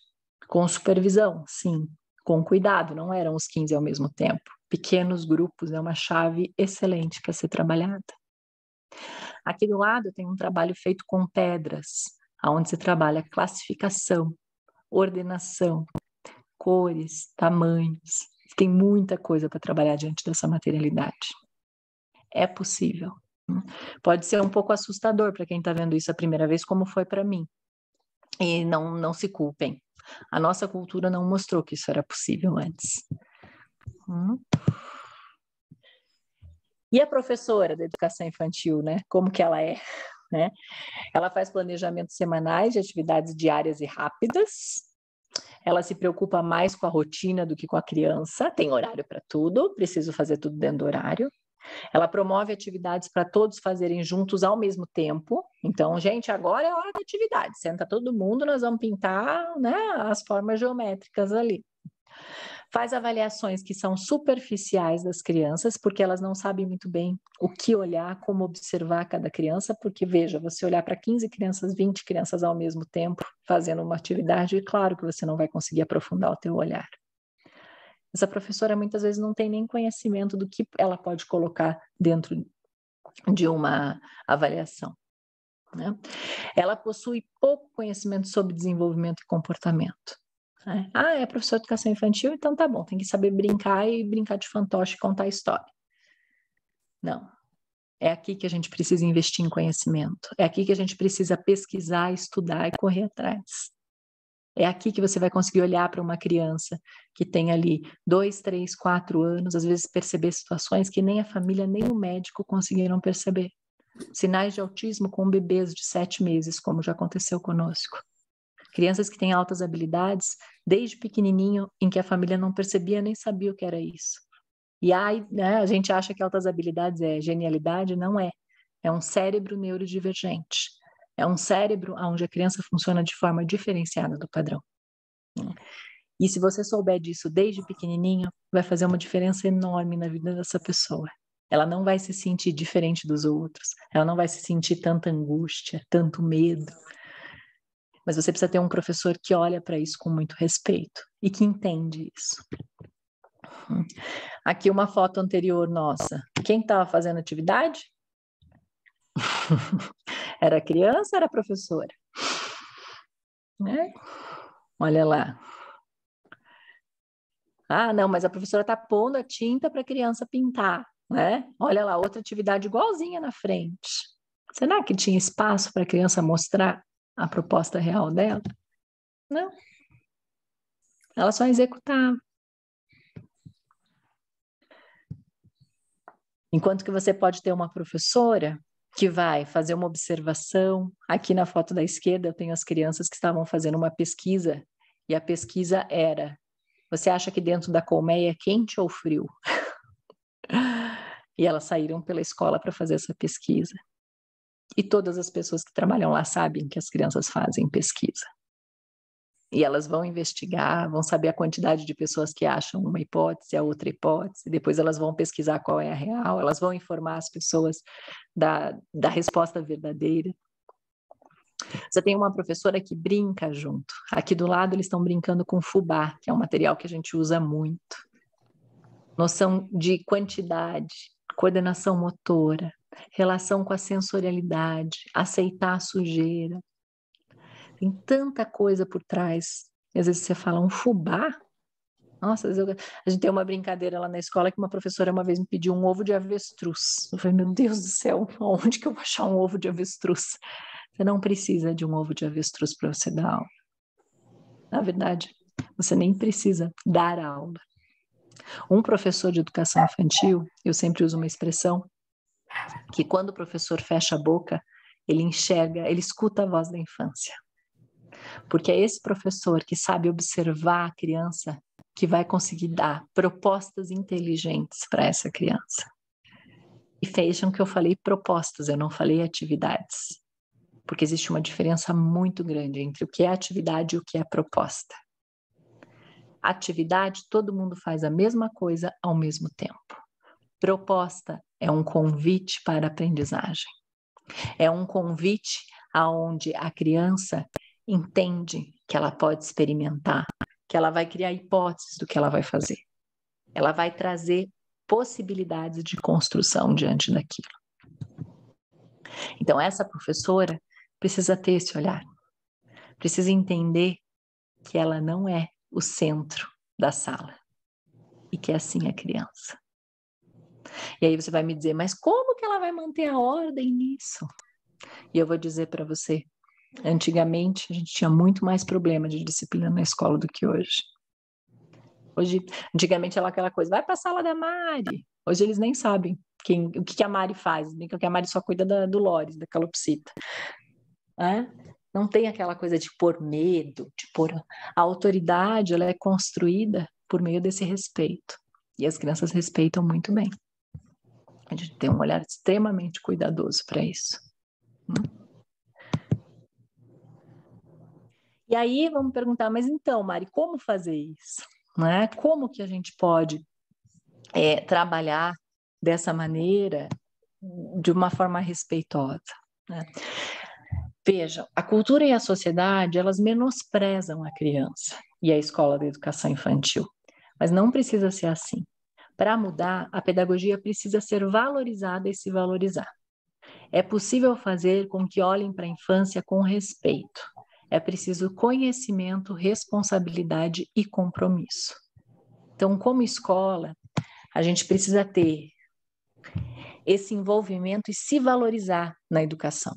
Speaker 1: Com supervisão? Sim. Com cuidado, não eram os 15 ao mesmo tempo. Pequenos grupos é uma chave excelente para ser trabalhada. Aqui do lado tem um trabalho feito com pedras, onde se trabalha classificação, ordenação, cores, tamanhos. Tem muita coisa para trabalhar diante dessa materialidade. É possível. Pode ser um pouco assustador para quem está vendo isso a primeira vez, como foi para mim. E não se culpem. A nossa cultura não mostrou que isso era possível antes. E a professora da educação infantil, né? Como que ela é? Né? Ela faz planejamentos semanais de atividades diárias e rápidas. Ela se preocupa mais com a rotina do que com a criança. Tem horário para tudo, preciso fazer tudo dentro do horário. Ela promove atividades para todos fazerem juntos ao mesmo tempo. Então, gente, agora é a hora da atividade. Senta todo mundo, nós vamos pintar, né, as formas geométricas ali. Faz avaliações que são superficiais das crianças, porque elas não sabem muito bem o que olhar, como observar cada criança, porque, veja, você olhar para 15 crianças, 20 crianças ao mesmo tempo, fazendo uma atividade, é claro que você não vai conseguir aprofundar o teu olhar. Essa professora, muitas vezes, não tem nem conhecimento do que ela pode colocar dentro de uma avaliação, né? Ela possui pouco conhecimento sobre desenvolvimento e comportamento. É professor de educação infantil, então tá bom, tem que saber brincar e brincar de fantoche e contar história. Não. É aqui que a gente precisa investir em conhecimento. É aqui que a gente precisa pesquisar, estudar e correr atrás. É aqui que você vai conseguir olhar para uma criança que tem ali 2, 3, 4 anos, às vezes perceber situações que nem a família, nem o médico conseguiram perceber. Sinais de autismo com bebês de 7 meses, como já aconteceu conosco. Crianças que têm altas habilidades desde pequenininho, em que a família não percebia nem sabia o que era isso. E aí, né, a gente acha que altas habilidades é genialidade, não é. É um cérebro neurodivergente. É um cérebro onde a criança funciona de forma diferenciada do padrão. E se você souber disso desde pequenininho, vai fazer uma diferença enorme na vida dessa pessoa. Ela não vai se sentir diferente dos outros. Ela não vai se sentir tanta angústia, tanto medo. Mas você precisa ter um professor que olha para isso com muito respeito e que entende isso. Aqui uma foto anterior nossa. Quem estava fazendo atividade? Era criança ou era professora? Né? Olha lá. Ah, não, mas a professora está pondo a tinta para a criança pintar, né? Olha lá, outra atividade igualzinha na frente. Será que tinha espaço para a criança mostrar a proposta real dela? Não. Ela só executava. Enquanto que você pode ter uma professora que vai fazer uma observação. Aqui na foto da esquerda eu tenho as crianças que estavam fazendo uma pesquisa, e a pesquisa era: você acha que dentro da colmeia é quente ou frio? E elas saíram pela escola para fazer essa pesquisa. E todas as pessoas que trabalham lá sabem que as crianças fazem pesquisa. E elas vão investigar, vão saber a quantidade de pessoas que acham uma hipótese, a outra hipótese, depois elas vão pesquisar qual é a real, elas vão informar as pessoas da resposta verdadeira. Você tem uma professora que brinca junto. Aqui do lado eles estão brincando com fubá, que é um material que a gente usa muito. Noção de quantidade, coordenação motora, relação com a sensorialidade, aceitar a sujeira. Tem tanta coisa por trás. E às vezes você fala, um fubá? Nossa, a gente tem uma brincadeira lá na escola que uma professora uma vez me pediu um ovo de avestruz. Eu falei, meu Deus do céu, onde que eu vou achar um ovo de avestruz? Você não precisa de um ovo de avestruz para você dar aula. Na verdade, você nem precisa dar aula. Um professor de educação infantil, eu sempre uso uma expressão, que quando o professor fecha a boca, ele enxerga, ele escuta a voz da infância. Porque é esse professor que sabe observar a criança que vai conseguir dar propostas inteligentes para essa criança. E vejam que eu falei propostas, eu não falei atividades. Porque existe uma diferença muito grande entre o que é atividade e o que é proposta. Atividade, todo mundo faz a mesma coisa ao mesmo tempo. Proposta é um convite para a aprendizagem. É um convite aonde a criança entende que ela pode experimentar, que ela vai criar hipóteses do que ela vai fazer. Ela vai trazer possibilidades de construção diante daquilo. Então, essa professora precisa ter esse olhar. Precisa entender que ela não é o centro da sala e que é assim a criança. E aí você vai me dizer, mas como que ela vai manter a ordem nisso? E eu vou dizer para você, antigamente a gente tinha muito mais problema de disciplina na escola do que hoje. Antigamente era aquela coisa, vai para a sala da Mari. Hoje eles nem sabem o que a Mari faz, nem que a Mari só cuida do Lores, da calopsita. Não tem aquela coisa de pôr medo, de pôr... A autoridade, ela é construída por meio desse respeito. E as crianças respeitam muito bem. A gente tem um olhar extremamente cuidadoso para isso. E aí vamos perguntar, mas então, Mari, como fazer isso? Como que a gente pode trabalhar dessa maneira, de uma forma respeitosa? Veja, a cultura e a sociedade, elas menosprezam a criança e a escola da educação infantil, mas não precisa ser assim. Para mudar, a pedagogia precisa ser valorizada e se valorizar. É possível fazer com que olhem para a infância com respeito. É preciso conhecimento, responsabilidade e compromisso. Então, como escola, a gente precisa ter esse envolvimento e se valorizar na educação.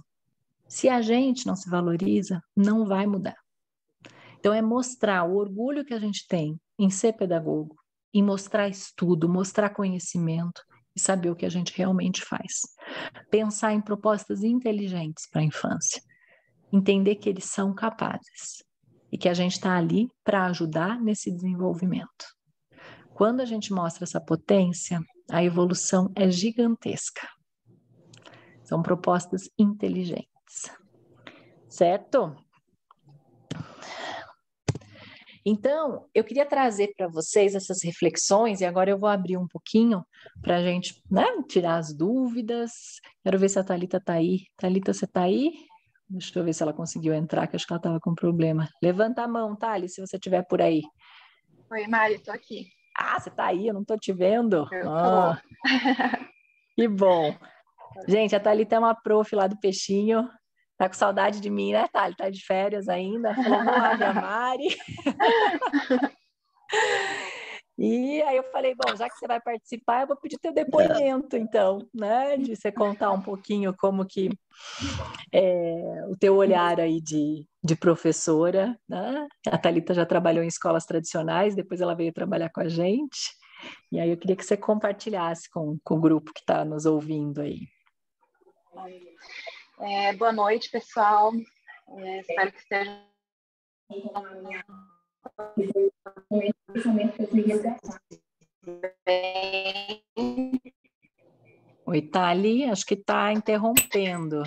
Speaker 1: Se a gente não se valoriza, não vai mudar. Então, é mostrar o orgulho que a gente tem em ser pedagogo, em mostrar estudo, mostrar conhecimento e saber o que a gente realmente faz. Pensar em propostas inteligentes para a infância. Entender que eles são capazes e que a gente está ali para ajudar nesse desenvolvimento. Quando a gente mostra essa potência, a evolução é gigantesca. São propostas inteligentes. Certo? Então, eu queria trazer para vocês essas reflexões, e agora eu vou abrir um pouquinho para a gente, tirar as dúvidas. Quero ver se a Thalita está aí. Thalita, você está aí? Deixa eu ver se ela conseguiu entrar, que acho que ela estava com problema. Levanta a mão, Thali, se você estiver por aí.
Speaker 2: Oi, Mari, estou aqui.
Speaker 1: Ah, você está aí, eu não estou te vendo.
Speaker 2: Eu tô.
Speaker 1: Que bom. Gente, a Thalita é uma prof lá do Peixinho. Tá com saudade de mim, né, Thali? Tá de férias ainda? Falou, vou lá ver a Mari. E aí eu falei, bom, já que você vai participar, eu vou pedir teu depoimento, então, de você contar um pouquinho como que o teu olhar aí de professora, né? A Thalita já trabalhou em escolas tradicionais, depois ela veio trabalhar com a gente, e aí eu queria que você compartilhasse com o grupo que está nos ouvindo aí.
Speaker 2: Boa noite, pessoal. Espero que esteja bem.
Speaker 1: Oi, Thali, acho que está interrompendo.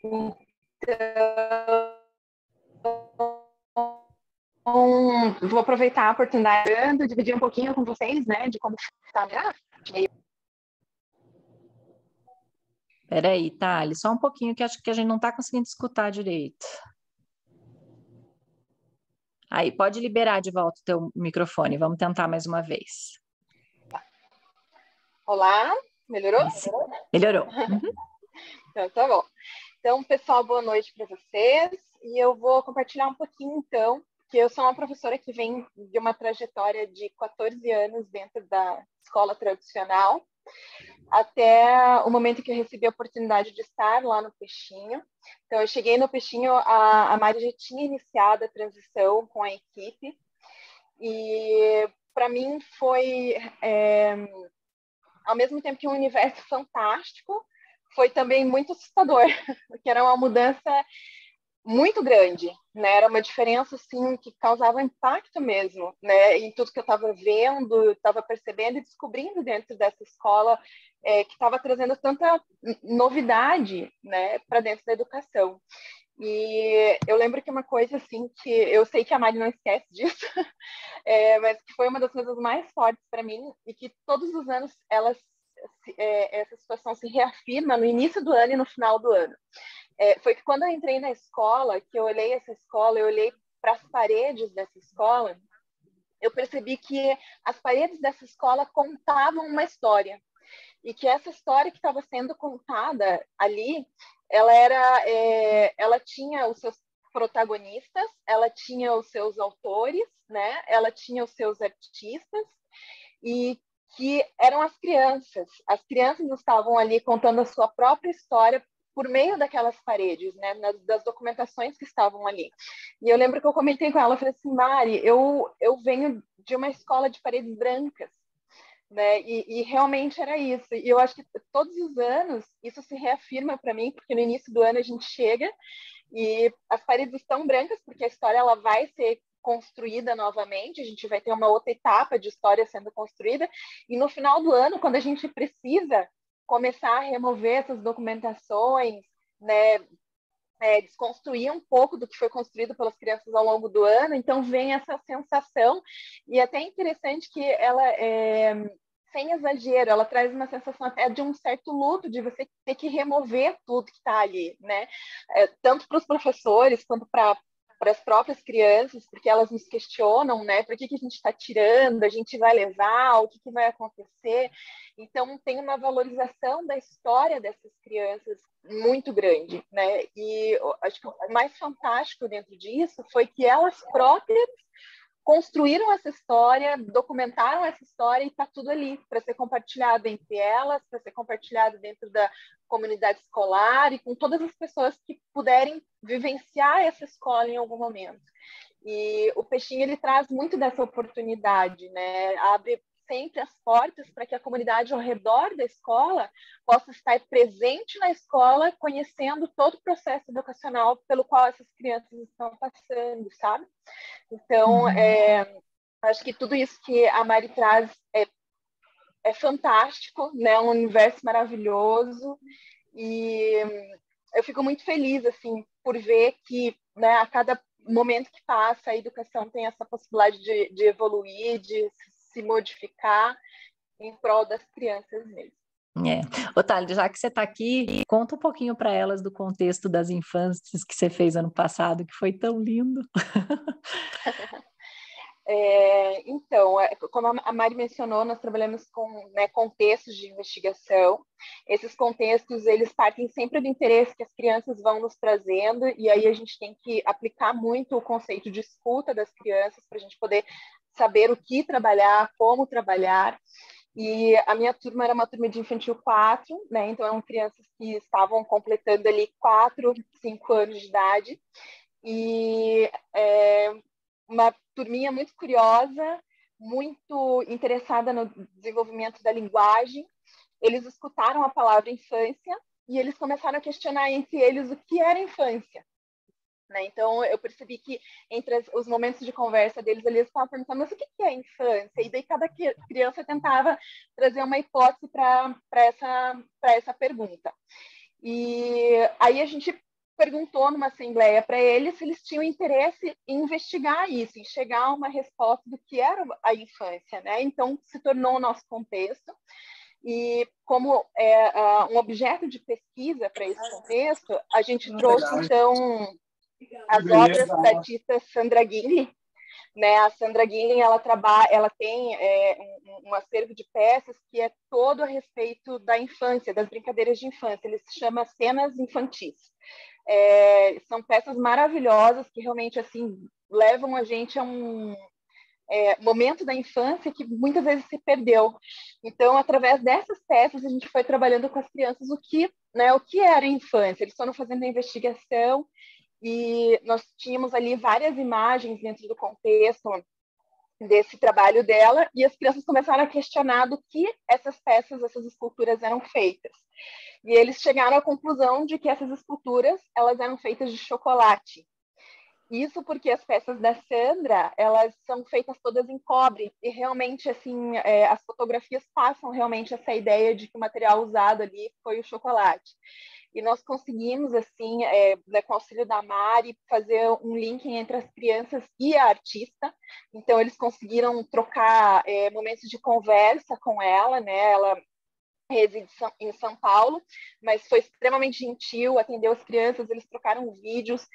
Speaker 2: Então, vou aproveitar a oportunidade de dividir um pouquinho com vocês, de como está.
Speaker 1: Peraí, Thali, só um pouquinho que acho que a gente não está conseguindo escutar direito. Aí, pode liberar de volta o teu microfone, vamos tentar mais uma vez.
Speaker 2: Olá, melhorou?
Speaker 1: Melhorou. Uhum.
Speaker 2: Então, tá bom. Então, pessoal, boa noite para vocês. E eu vou compartilhar um pouquinho, então, que eu sou uma professora que vem de uma trajetória de 14 anos dentro da escola tradicional, até o momento que eu recebi a oportunidade de estar lá no Peixinho. Então, eu cheguei no Peixinho, a Mari já tinha iniciado a transição com a equipe, e para mim foi ao mesmo tempo que um universo fantástico, foi também muito assustador, porque era uma mudança muito grande, né? Era uma diferença assim que causava impacto mesmo, né? Em tudo que eu estava vendo, estava percebendo e descobrindo dentro dessa escola, que estava trazendo tanta novidade, né, para dentro da educação. E eu lembro que uma coisa assim que eu sei que a Mari não esquece disso, mas que foi uma das coisas mais fortes para mim e que todos os anos essa situação se reafirma no início do ano e no final do ano. Foi que quando eu entrei na escola, que eu olhei essa escola, eu olhei para as paredes dessa escola, eu percebi que as paredes dessa escola contavam uma história. E que essa história que estava sendo contada ali, ela tinha os seus protagonistas, ela tinha os seus autores, né? Ela tinha os seus artistas, e que eram as crianças. As crianças estavam ali contando a sua própria história por meio daquelas paredes, né, das documentações que estavam ali. E eu lembro que eu comentei com ela, eu falei assim, Mari, eu venho de uma escola de paredes brancas, né, e realmente era isso. E eu acho que todos os anos isso se reafirma para mim, porque no início do ano a gente chega e as paredes estão brancas, porque a história ela vai ser construída novamente, a gente vai ter uma outra etapa de história sendo construída, e no final do ano, quando a gente precisa começar a remover essas documentações, né, desconstruir um pouco do que foi construído pelas crianças ao longo do ano, então vem essa sensação, e até é interessante que ela, sem exagero, ela traz uma sensação até de um certo luto, de você ter que remover tudo que está ali, né? Tanto para os professores quanto para as próprias crianças, porque elas nos questionam, né? Por que a gente está tirando? A gente vai levar? O que vai acontecer? Então, tem uma valorização da história dessas crianças muito grande, né? E acho que o mais fantástico dentro disso foi que elas próprias construíram essa história, documentaram essa história e está tudo ali para ser compartilhado entre elas, para ser compartilhado dentro da comunidade escolar e com todas as pessoas que puderem vivenciar essa escola em algum momento. E o Peixinho ele traz muito dessa oportunidade, né? Abre sempre as portas para que a comunidade ao redor da escola possa estar presente na escola, conhecendo todo o processo educacional pelo qual essas crianças estão passando, sabe? Então, acho que tudo isso que a Mari traz é fantástico, né? Um universo maravilhoso, e eu fico muito feliz, assim, por ver que, né, a cada momento que passa, a educação tem essa possibilidade de evoluir, de se modificar em prol das crianças mesmo.
Speaker 1: Otálio, já que você está aqui, conta um pouquinho para elas do contexto das infâncias que você fez ano passado, que foi tão lindo.
Speaker 2: Então, como a Mari mencionou, nós trabalhamos com, né, contextos de investigação. Esses contextos, eles partem sempre do interesse que as crianças vão nos trazendo, e aí a gente tem que aplicar muito o conceito de escuta das crianças para a gente poder saber o que trabalhar, como trabalhar. E a minha turma era uma turma de infantil 4, né? Então eram crianças que estavam completando ali 4, 5 anos de idade. E uma turminha muito curiosa, muito interessada no desenvolvimento da linguagem. Eles escutaram a palavra infância e eles começaram a questionar entre eles o que era infância. Né? Então, eu percebi que entre os momentos de conversa deles, eles estavam perguntando, mas o que é infância? E daí cada criança tentava trazer uma hipótese para essa pergunta. E aí a gente perguntou numa assembleia para eles se eles tinham interesse em investigar isso, em chegar a uma resposta do que era a infância, né? Então, se tornou o nosso contexto. E como um objeto de pesquisa para esse contexto, a gente trouxe, então, as obras da artista Sandra Guilherme, né? A Sandra Guilherme, ela tem um acervo de peças que é todo a respeito da infância, das brincadeiras de infância. Ele se chama Cenas Infantis. São peças maravilhosas que realmente assim levam a gente a um momento da infância que muitas vezes se perdeu. Então, através dessas peças, a gente foi trabalhando com as crianças o que era a infância. Eles foram fazendo a investigação e nós tínhamos ali várias imagens dentro do contexto desse trabalho dela, e as crianças começaram a questionar do que essas peças, essas esculturas eram feitas. E eles chegaram à conclusão de que essas esculturas, elas eram feitas de chocolate. Isso porque as peças da Sandra, elas são feitas todas em cobre, e realmente, assim, as fotografias passam realmente essa ideia de que o material usado ali foi o chocolate. E nós conseguimos, assim, com o auxílio da Mari, fazer um link entre as crianças e a artista. Então, eles conseguiram trocar momentos de conversa com ela, né? Ela reside em São Paulo, mas foi extremamente gentil, atendeu as crianças, eles trocaram vídeos,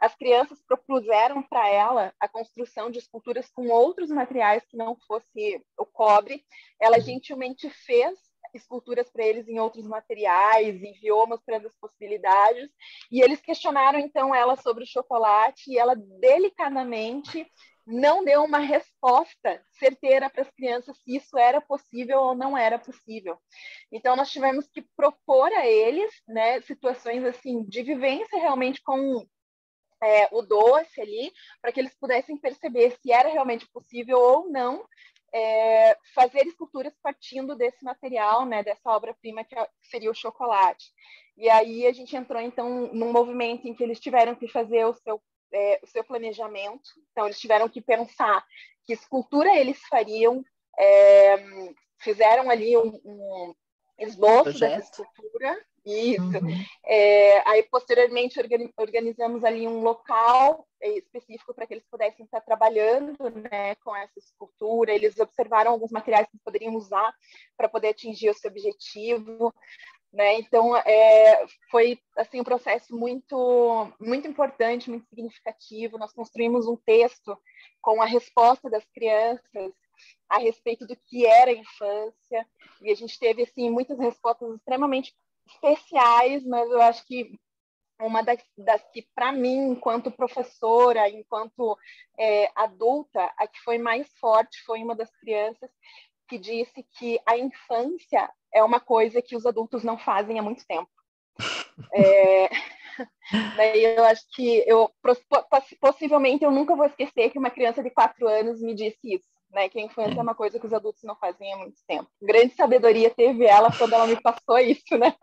Speaker 2: as crianças propuseram para ela a construção de esculturas com outros materiais que não fosse o cobre. Ela gentilmente fez esculturas para eles em outros materiais, enviou mostrando as possibilidades, e eles questionaram então ela sobre o chocolate, e ela delicadamente não deu uma resposta certeira para as crianças se isso era possível ou não era possível. Então, nós tivemos que propor a eles, né, situações assim de vivência realmente com o doce ali, para que eles pudessem perceber se era realmente possível ou não fazer esculturas partindo desse material, né, dessa obra-prima que seria o chocolate. E aí a gente entrou, então, num movimento em que eles tiveram que fazer o seu planejamento. Então, eles tiveram que pensar que escultura eles fariam, fizeram ali um esboço dessa escultura. Isso. Uhum. Aí, posteriormente, organizamos ali um local específico para que eles pudessem estar trabalhando, né, com essa escultura. Eles observaram alguns materiais que poderiam usar para poder atingir o seu objetivo. Né? Então, foi assim, um processo muito, muito importante, muito significativo. Nós construímos um texto com a resposta das crianças a respeito do que era a infância, e a gente teve assim, muitas respostas extremamente especiais, mas eu acho que uma das que, para mim, enquanto professora, enquanto adulta, a que foi mais forte foi uma das crianças que disse que a infância é uma coisa que os adultos não fazem há muito tempo. Daí eu acho que possivelmente eu nunca vou esquecer que uma criança de 4 anos me disse isso, né? Que a infância é uma coisa que os adultos não fazem há muito tempo. Grande sabedoria teve ela quando ela me passou isso, né?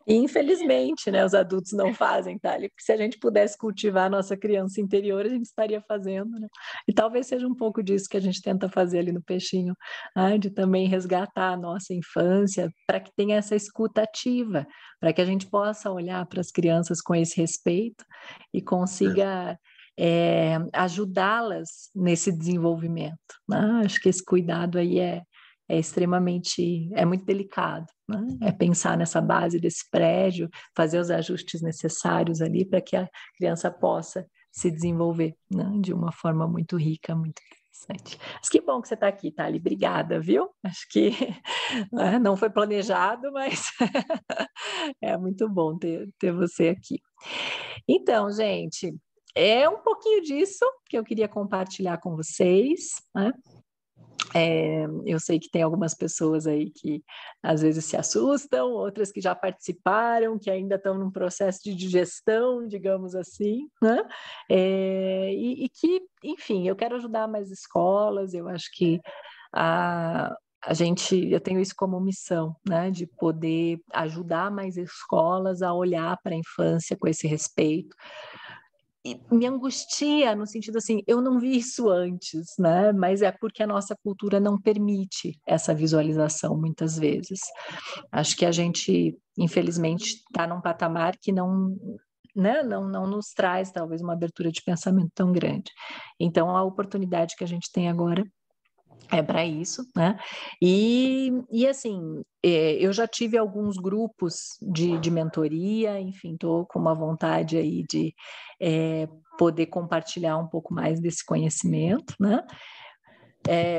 Speaker 1: E, infelizmente, né, os adultos não fazem, Thalia, porque se a gente pudesse cultivar a nossa criança interior, a gente estaria fazendo, né? E talvez seja um pouco disso que a gente tenta fazer ali no Peixinho, né? De também resgatar a nossa infância, para que tenha essa escuta ativa, para que a gente possa olhar para as crianças com esse respeito e consiga ajudá-las nesse desenvolvimento, né? Acho que esse cuidado aí é muito delicado, né? É pensar nessa base desse prédio, fazer os ajustes necessários ali para que a criança possa se desenvolver, né, de uma forma muito rica, muito interessante. Mas que bom que você está aqui, Thali, obrigada, viu? Acho que não foi planejado, mas é muito bom ter você aqui. Então, gente, é um pouquinho disso que eu queria compartilhar com vocês, né? Eu sei que tem algumas pessoas aí que às vezes se assustam, outras que já participaram, que ainda estão num processo de digestão, digamos assim, né? E que, enfim, eu quero ajudar mais escolas, eu acho que eu tenho isso como missão, né? De poder ajudar mais escolas a olhar para a infância com esse respeito. E me angustia no sentido assim, eu não vi isso antes, né? Mas é porque a nossa cultura não permite essa visualização muitas vezes. Acho que a gente, infelizmente, está num patamar que não, né? Não nos traz talvez uma abertura de pensamento tão grande. Então, a oportunidade que a gente tem agora é para isso, né? E assim, eu já tive alguns grupos de mentoria, enfim, estou com uma vontade aí de poder compartilhar um pouco mais desse conhecimento, né?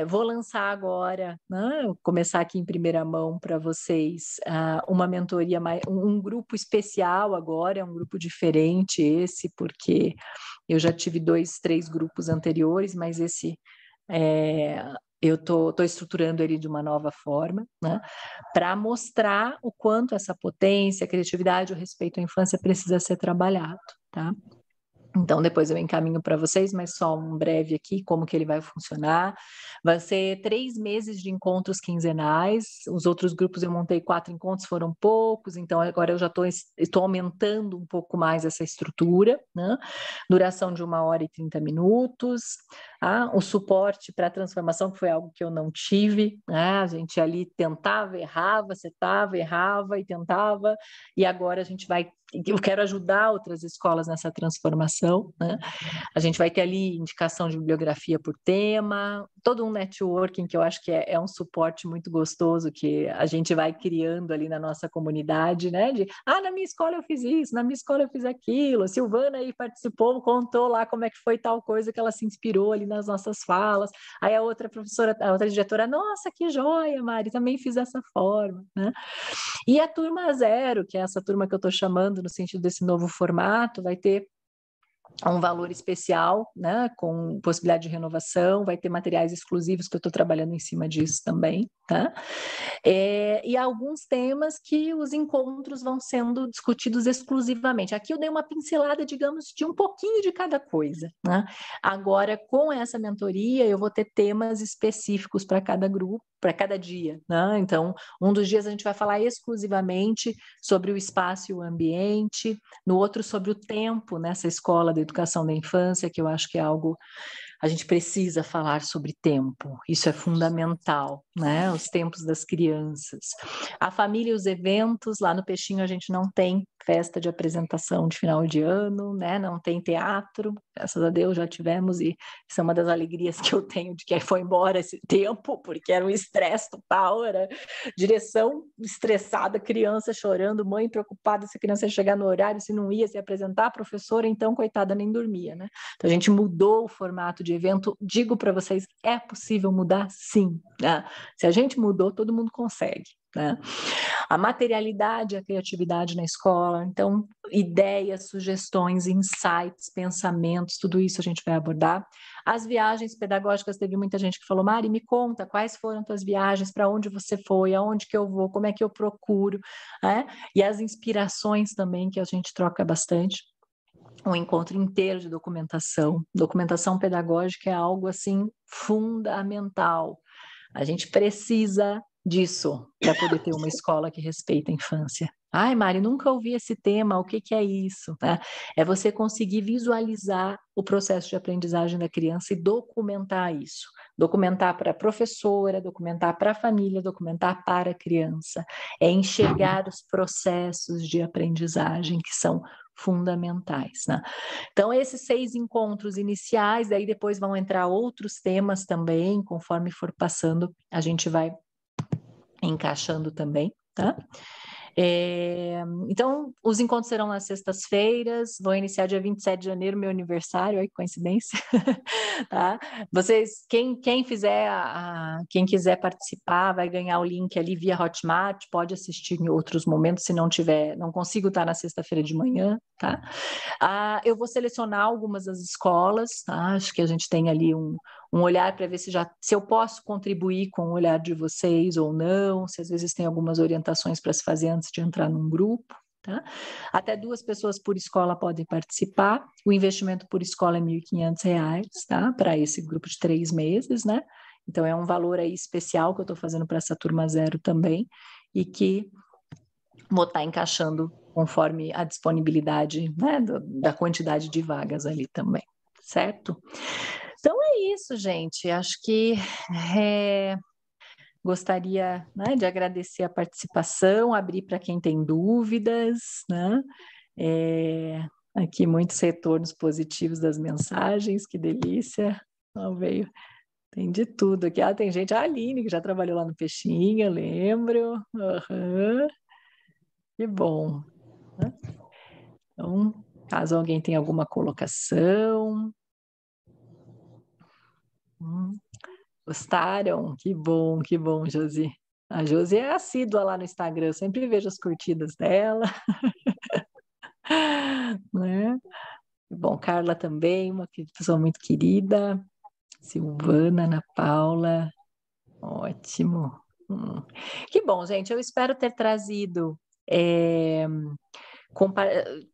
Speaker 1: Vou lançar agora, né, começar aqui em primeira mão para vocês, uma mentoria, um grupo especial agora, é um grupo diferente esse, porque eu já tive 2, 3 grupos anteriores, mas esse eu estou estruturando ele de uma nova forma, né, para mostrar o quanto essa potência, a criatividade, o respeito à infância precisa ser trabalhado, tá? Então, depois eu encaminho para vocês, mas só um breve aqui, como que ele vai funcionar. Vai ser 3 meses de encontros quinzenais. Os outros grupos eu montei 4 encontros, foram poucos, então agora eu já estou aumentando um pouco mais essa estrutura, né? Duração de 1h30. O suporte para a transformação, que foi algo que eu não tive, né? A gente ali tentava, errava, setava, errava e tentava, e agora a gente vai. Eu quero ajudar outras escolas nessa transformação, né? A gente vai ter ali indicação de bibliografia por tema, todo um networking que eu acho que é um suporte muito gostoso que a gente vai criando ali na nossa comunidade, né? Na minha escola eu fiz isso, na minha escola eu fiz aquilo, a Silvana aí participou, contou lá como é que foi tal coisa que ela se inspirou ali nas nossas falas, aí a outra professora, a outra diretora, nossa, que joia, Mari, também fiz dessa forma, né? E a turma 0, que é essa turma que eu estou chamando no sentido desse novo formato, vai ter um valor especial, né, com possibilidade de renovação, vai ter materiais exclusivos que eu estou trabalhando em cima disso também, tá? E alguns temas que os encontros vão sendo discutidos exclusivamente. Aqui eu dei uma pincelada, digamos, de um pouquinho de cada coisa, né? Agora, com essa mentoria, eu vou ter temas específicos para cada grupo, para cada dia, né? Então, um dos dias a gente vai falar exclusivamente sobre o espaço e o ambiente, no outro sobre o tempo nessa escola da educação da infância, que eu acho que é algo, a gente precisa falar sobre tempo, isso é fundamental, né? Os tempos das crianças. A família e os eventos, lá no Peixinho a gente não tem festa de apresentação de final de ano, né? Não tem teatro, graças a Deus já tivemos, e isso é uma das alegrias que eu tenho de que foi embora esse tempo, porque era um estresse total, era direção estressada, criança chorando, mãe preocupada se a criança ia chegar no horário, se não ia se apresentar, a professora, então, coitada, nem dormia, né? Então, a gente mudou o formato de evento. Digo para vocês, é possível mudar? Sim. Né? Se a gente mudou, todo mundo consegue. Né? A materialidade, a criatividade na escola, então, ideias, sugestões, insights, pensamentos, tudo isso a gente vai abordar. As viagens pedagógicas, teve muita gente que falou, Mari, me conta quais foram tuas viagens, para onde você foi, aonde que eu vou, como é que eu procuro, né? E as inspirações também, que a gente troca bastante. Um encontro inteiro de documentação. Documentação pedagógica é algo, assim, fundamental. A gente precisa disso para poder ter uma escola que respeita a infância. Ai, Mari, nunca ouvi esse tema, o que que é isso? Né? É você conseguir visualizar o processo de aprendizagem da criança e documentar isso. Documentar para a professora, documentar para a família, documentar para a criança. É enxergar os processos de aprendizagem que são fundamentais, né? Então, esses 6 encontros iniciais, daí depois vão entrar outros temas também, conforme for passando, a gente vai encaixando também, tá? Então, os encontros serão nas sextas-feiras, vou iniciar dia 27 de janeiro, meu aniversário, olha que coincidência, tá? Vocês, quem fizer, quem quiser participar, vai ganhar o link ali via Hotmart, pode assistir em outros momentos, se não tiver, não consigo estar na sexta-feira de manhã, tá? Eu vou selecionar algumas das escolas, tá? Acho que a gente tem ali um olhar para ver se eu posso contribuir com o olhar de vocês ou não, se às vezes tem algumas orientações para se fazer antes de entrar num grupo, tá? Até 2 pessoas por escola podem participar, o investimento por escola é R$ 1.500, tá? Para esse grupo de 3 meses, né? Então é um valor aí especial que eu estou fazendo para essa turma 0 também, e que vou estar encaixando conforme a disponibilidade, né, da quantidade de vagas ali também, certo? Então é isso, gente. Acho que gostaria, né, de agradecer a participação, abrir para quem tem dúvidas, né? Aqui muitos retornos positivos das mensagens, que delícia. Veio, tem de tudo aqui. Tem gente, a Aline, que já trabalhou lá no Peixinho, eu lembro. Uhum. Que bom. Então, caso alguém tenha alguma colocação. Gostaram? Que bom, Josi. A Josi é assídua lá no Instagram, eu sempre vejo as curtidas dela. Né? Bom, Carla também, uma pessoa muito querida. Silvana, Ana Paula, ótimo. Que bom, gente. Eu espero ter trazido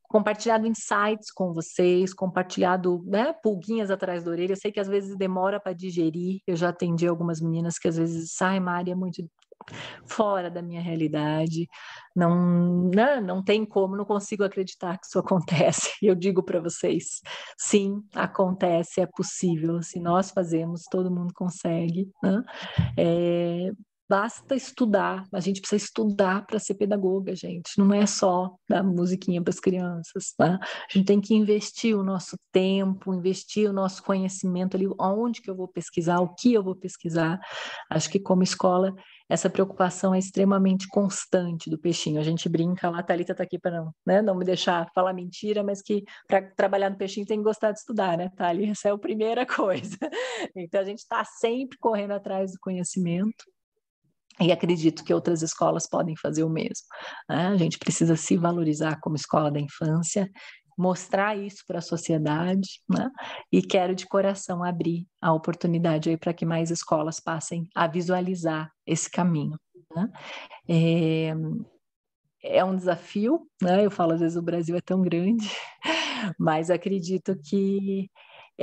Speaker 1: compartilhado insights com vocês, compartilhado, né, pulguinhas atrás da orelha. Eu sei que às vezes demora para digerir. Eu já atendi algumas meninas que às vezes saem, Mari, é muito fora da minha realidade, não tem como, não consigo acreditar que isso acontece. Eu digo para vocês, sim, acontece, é possível. Se nós fazemos, todo mundo consegue, né? Basta estudar, a gente precisa estudar para ser pedagoga, gente. Não é só dar musiquinha para as crianças, tá? A gente tem que investir o nosso tempo, investir o nosso conhecimento ali, onde que eu vou pesquisar, o que eu vou pesquisar. Acho que como escola, essa preocupação é extremamente constante do peixinho. A gente brinca lá, a Thalita está aqui para não, né, não me deixar falar mentira, mas que para trabalhar no peixinho tem que gostar de estudar, né, Thalita? Essa é a primeira coisa. Então, a gente está sempre correndo atrás do conhecimento. E acredito que outras escolas podem fazer o mesmo, né? A gente precisa se valorizar como escola da infância, mostrar isso para a sociedade, né? E quero de coração abrir a oportunidade aí para que mais escolas passem a visualizar esse caminho, né? É um desafio, né? Eu falo, às vezes o Brasil é tão grande, mas acredito que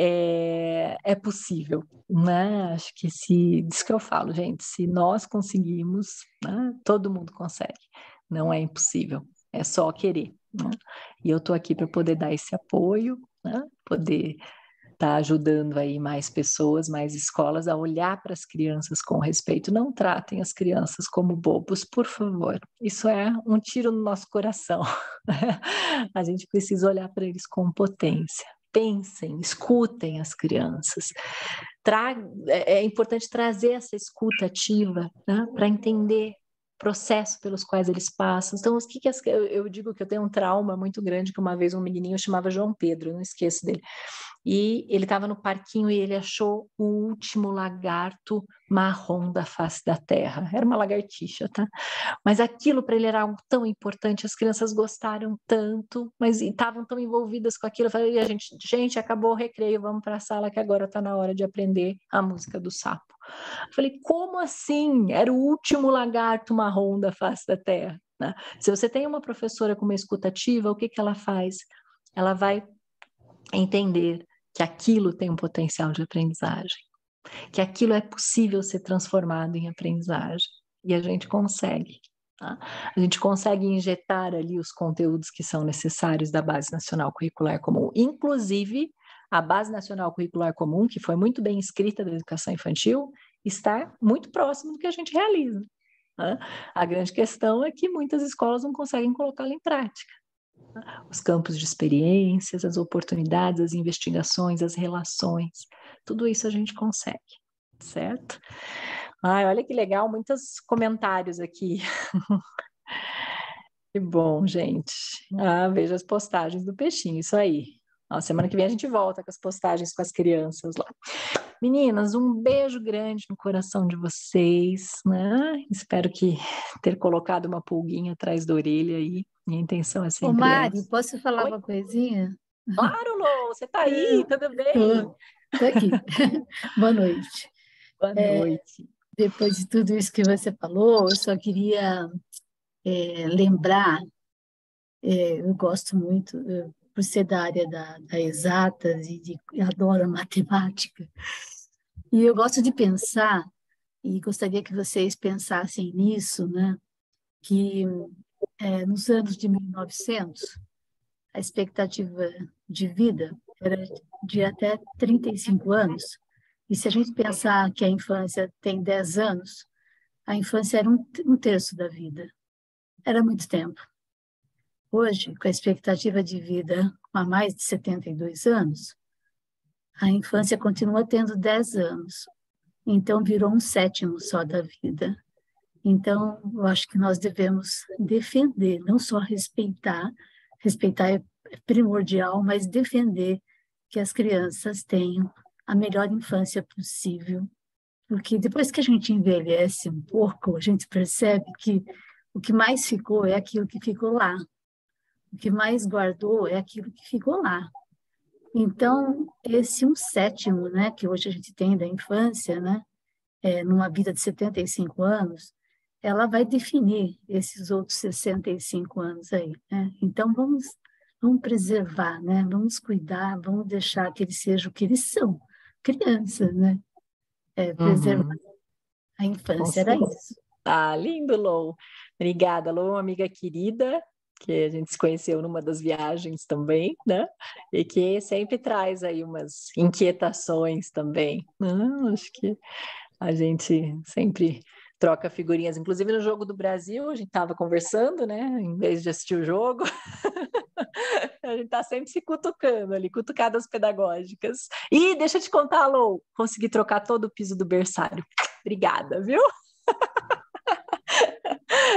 Speaker 1: é possível, né? Acho que isso que eu falo, gente, se nós conseguimos, né, todo mundo consegue, não é impossível, é só querer, né? E eu estou aqui para poder dar esse apoio, né? Poder estar ajudando aí mais pessoas, mais escolas a olhar para as crianças com respeito. Não tratem as crianças como bobos, por favor. Isso é um tiro no nosso coração. A gente precisa olhar para eles com potência. Pensem, escutem as crianças. É importante trazer essa escuta ativa, né, para entender o processo pelos quais eles passam. Então, eu digo que eu tenho um trauma muito grande, que uma vez um menininho chamava João Pedro, eu não esqueço dele. E ele estava no parquinho e ele achou o último lagarto marrom da face da terra. Era uma lagartixa, tá? Mas aquilo para ele era algo tão importante, as crianças gostaram tanto, mas estavam tão envolvidas com aquilo. Eu falei, gente, acabou o recreio, vamos para a sala que agora está na hora de aprender a música do sapo. Eu falei, como assim? Era o último lagarto marrom da face da terra, né? Se você tem uma professora com uma escuta ativa, o que ela faz? Ela vai entender que aquilo tem um potencial de aprendizagem, que aquilo é possível ser transformado em aprendizagem, e a gente consegue. Tá? A gente consegue injetar ali os conteúdos que são necessários da Base Nacional Curricular Comum, inclusive a Base Nacional Curricular Comum, que foi muito bem escrita da educação infantil, está muito próximo do que a gente realiza. Tá? A grande questão é que muitas escolas não conseguem colocá-la em prática. Os campos de experiências, as oportunidades, as investigações, as relações, tudo isso a gente consegue, certo? Ai, olha que legal, muitos comentários aqui. Que bom, gente. Veja as postagens do peixinho, isso aí. Semana que vem a gente volta com as postagens com as crianças lá. Meninas, um beijo grande no coração de vocês, né? Espero que ter colocado uma pulguinha atrás da orelha aí. Minha intenção é sempre
Speaker 4: Mari,
Speaker 1: essa.
Speaker 4: posso falar
Speaker 1: Oi?
Speaker 4: uma coisinha?
Speaker 1: Claro, Lô, você tá aí, tudo bem?
Speaker 4: Estou aqui. Boa noite.
Speaker 1: Boa noite.
Speaker 4: Depois de tudo isso que você falou, eu só queria lembrar, eu gosto muito, por ser da área da exatas eu adoro a matemática, e eu gosto de pensar, e gostaria que vocês pensassem nisso, né? Que nos anos de 1900, a expectativa de vida era de até 35 anos, e se a gente pensar que a infância tem 10 anos, a infância era um terço da vida. Era muito tempo. Hoje, com a expectativa de vida há mais de 72 anos, a infância continua tendo 10 anos. Então, virou um sétimo só da vida. Então, eu acho que nós devemos defender, não só respeitar é primordial, mas defender que as crianças tenham a melhor infância possível. Porque depois que a gente envelhece um pouco, a gente percebe que o que mais ficou é aquilo que ficou lá. O que mais guardou é aquilo que ficou lá. Então, esse um sétimo, né, que hoje a gente tem da infância, né, numa vida de 75 anos, ela vai definir esses outros 65 anos aí, né? Então, vamos preservar, né? Vamos cuidar, vamos deixar que eles sejam o que eles são, crianças, né? Preservar a infância, era isso.
Speaker 1: Ah, lindo, Lou. Obrigada, Lou, uma amiga querida, que a gente se conheceu numa das viagens também, né? E que sempre traz aí umas inquietações também. Acho que a gente sempre troca figurinhas. Inclusive no Jogo do Brasil, a gente estava conversando, né? Em vez de assistir o jogo, a gente está sempre se cutucando ali, cutucadas pedagógicas. E deixa eu te contar, Lou, consegui trocar todo o piso do berçário. Obrigada, viu?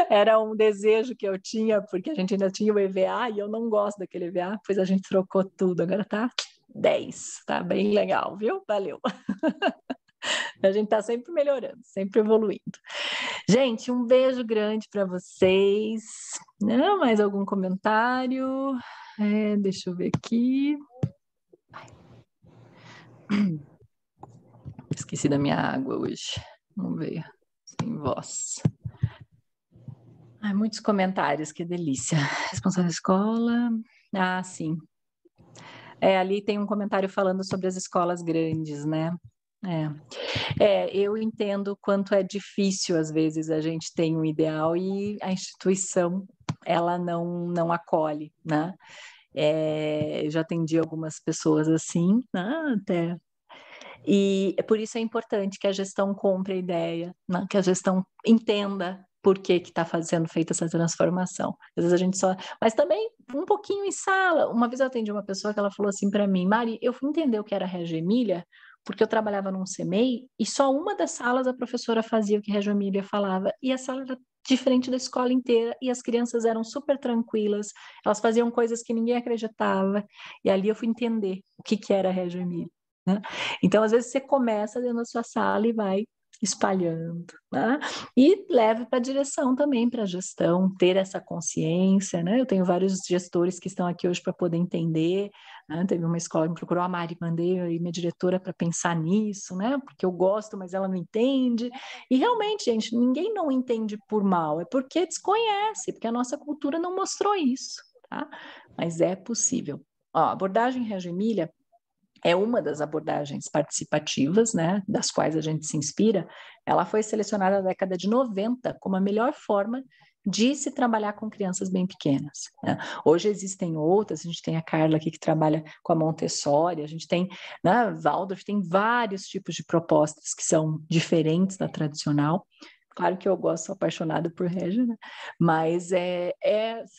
Speaker 1: Era um desejo que eu tinha, porque a gente ainda tinha o EVA e eu não gosto daquele EVA, pois a gente trocou tudo, agora tá 10, tá bem legal, viu? Valeu. A gente tá sempre melhorando, sempre evoluindo. Gente, um beijo grande para vocês. Não, mais algum comentário? Deixa eu ver aqui. Esqueci da minha água hoje. Vamos ver. Sem voz. Ai, muitos comentários, que delícia. Responsável da escola. Ah, sim. Ali tem um comentário falando sobre as escolas grandes, né? Eu entendo quanto é difícil, às vezes, a gente tem um ideal e a instituição, ela não acolhe, né? Eu já atendi algumas pessoas assim, né? Até. E por isso é importante que a gestão compre a ideia, né? Que a gestão entenda por que está sendo feita essa transformação. Às vezes a gente só... Mas também um pouquinho em sala. Uma vez eu atendi uma pessoa que ela falou assim para mim, Mari, eu fui entender o que era Reggio Emília porque eu trabalhava num CMEI e só uma das salas a professora fazia o que Reggio Emília falava, e a sala era diferente da escola inteira, e as crianças eram super tranquilas, elas faziam coisas que ninguém acreditava, e ali eu fui entender o que era Reggio Emília, né? Então, às vezes, você começa dentro da sua sala e vai espalhando, né? E leve para a direção também, para a gestão, ter essa consciência, né? Eu tenho vários gestores que estão aqui hoje para poder entender, né? Teve uma escola que me procurou, a Mari, mandei aí minha diretora para pensar nisso, né? Porque eu gosto, mas ela não entende. E realmente, gente, ninguém não entende por mal, é porque desconhece, porque a nossa cultura não mostrou isso, tá? Mas é possível. Ó, a abordagem Reggio Emília é uma das abordagens participativas, né, das quais a gente se inspira. Ela foi selecionada na década de 90 como a melhor forma de se trabalhar com crianças bem pequenas, né? Hoje existem outras, a gente tem a Carla aqui que trabalha com a Montessori, a gente tem, né, Waldorf, tem vários tipos de propostas que são diferentes da tradicional. Claro que eu gosto, sou apaixonada por Reggio, né? Mas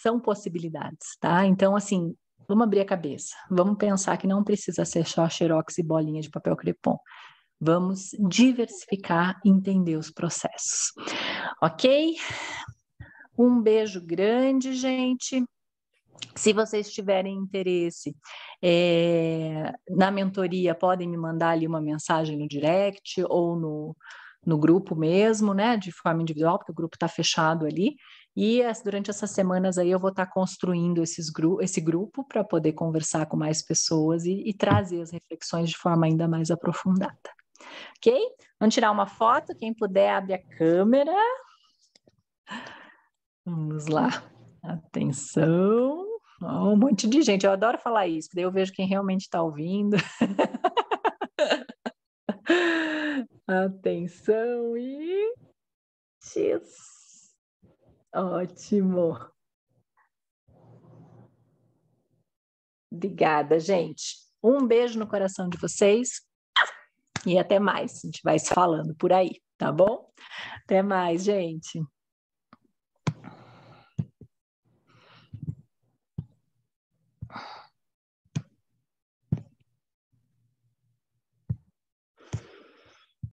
Speaker 1: são possibilidades, tá? Então, assim, vamos abrir a cabeça, vamos pensar que não precisa ser só xerox e bolinha de papel crepom. Vamos diversificar e entender os processos. Ok? Um beijo grande, gente. Se vocês tiverem interesse na mentoria, podem me mandar ali uma mensagem no direct ou no grupo mesmo, né? De forma individual, porque o grupo está fechado ali. E durante essas semanas aí eu vou estar construindo esse grupo para poder conversar com mais pessoas e trazer as reflexões de forma ainda mais aprofundada. Ok? Vamos tirar uma foto, quem puder abre a câmera. Vamos lá. Atenção. Oh, um monte de gente, eu adoro falar isso, porque daí eu vejo quem realmente está ouvindo. Atenção e... X. Ótimo. Obrigada, gente. Um beijo no coração de vocês e até mais. A gente vai se falando por aí, tá bom? Até mais, gente.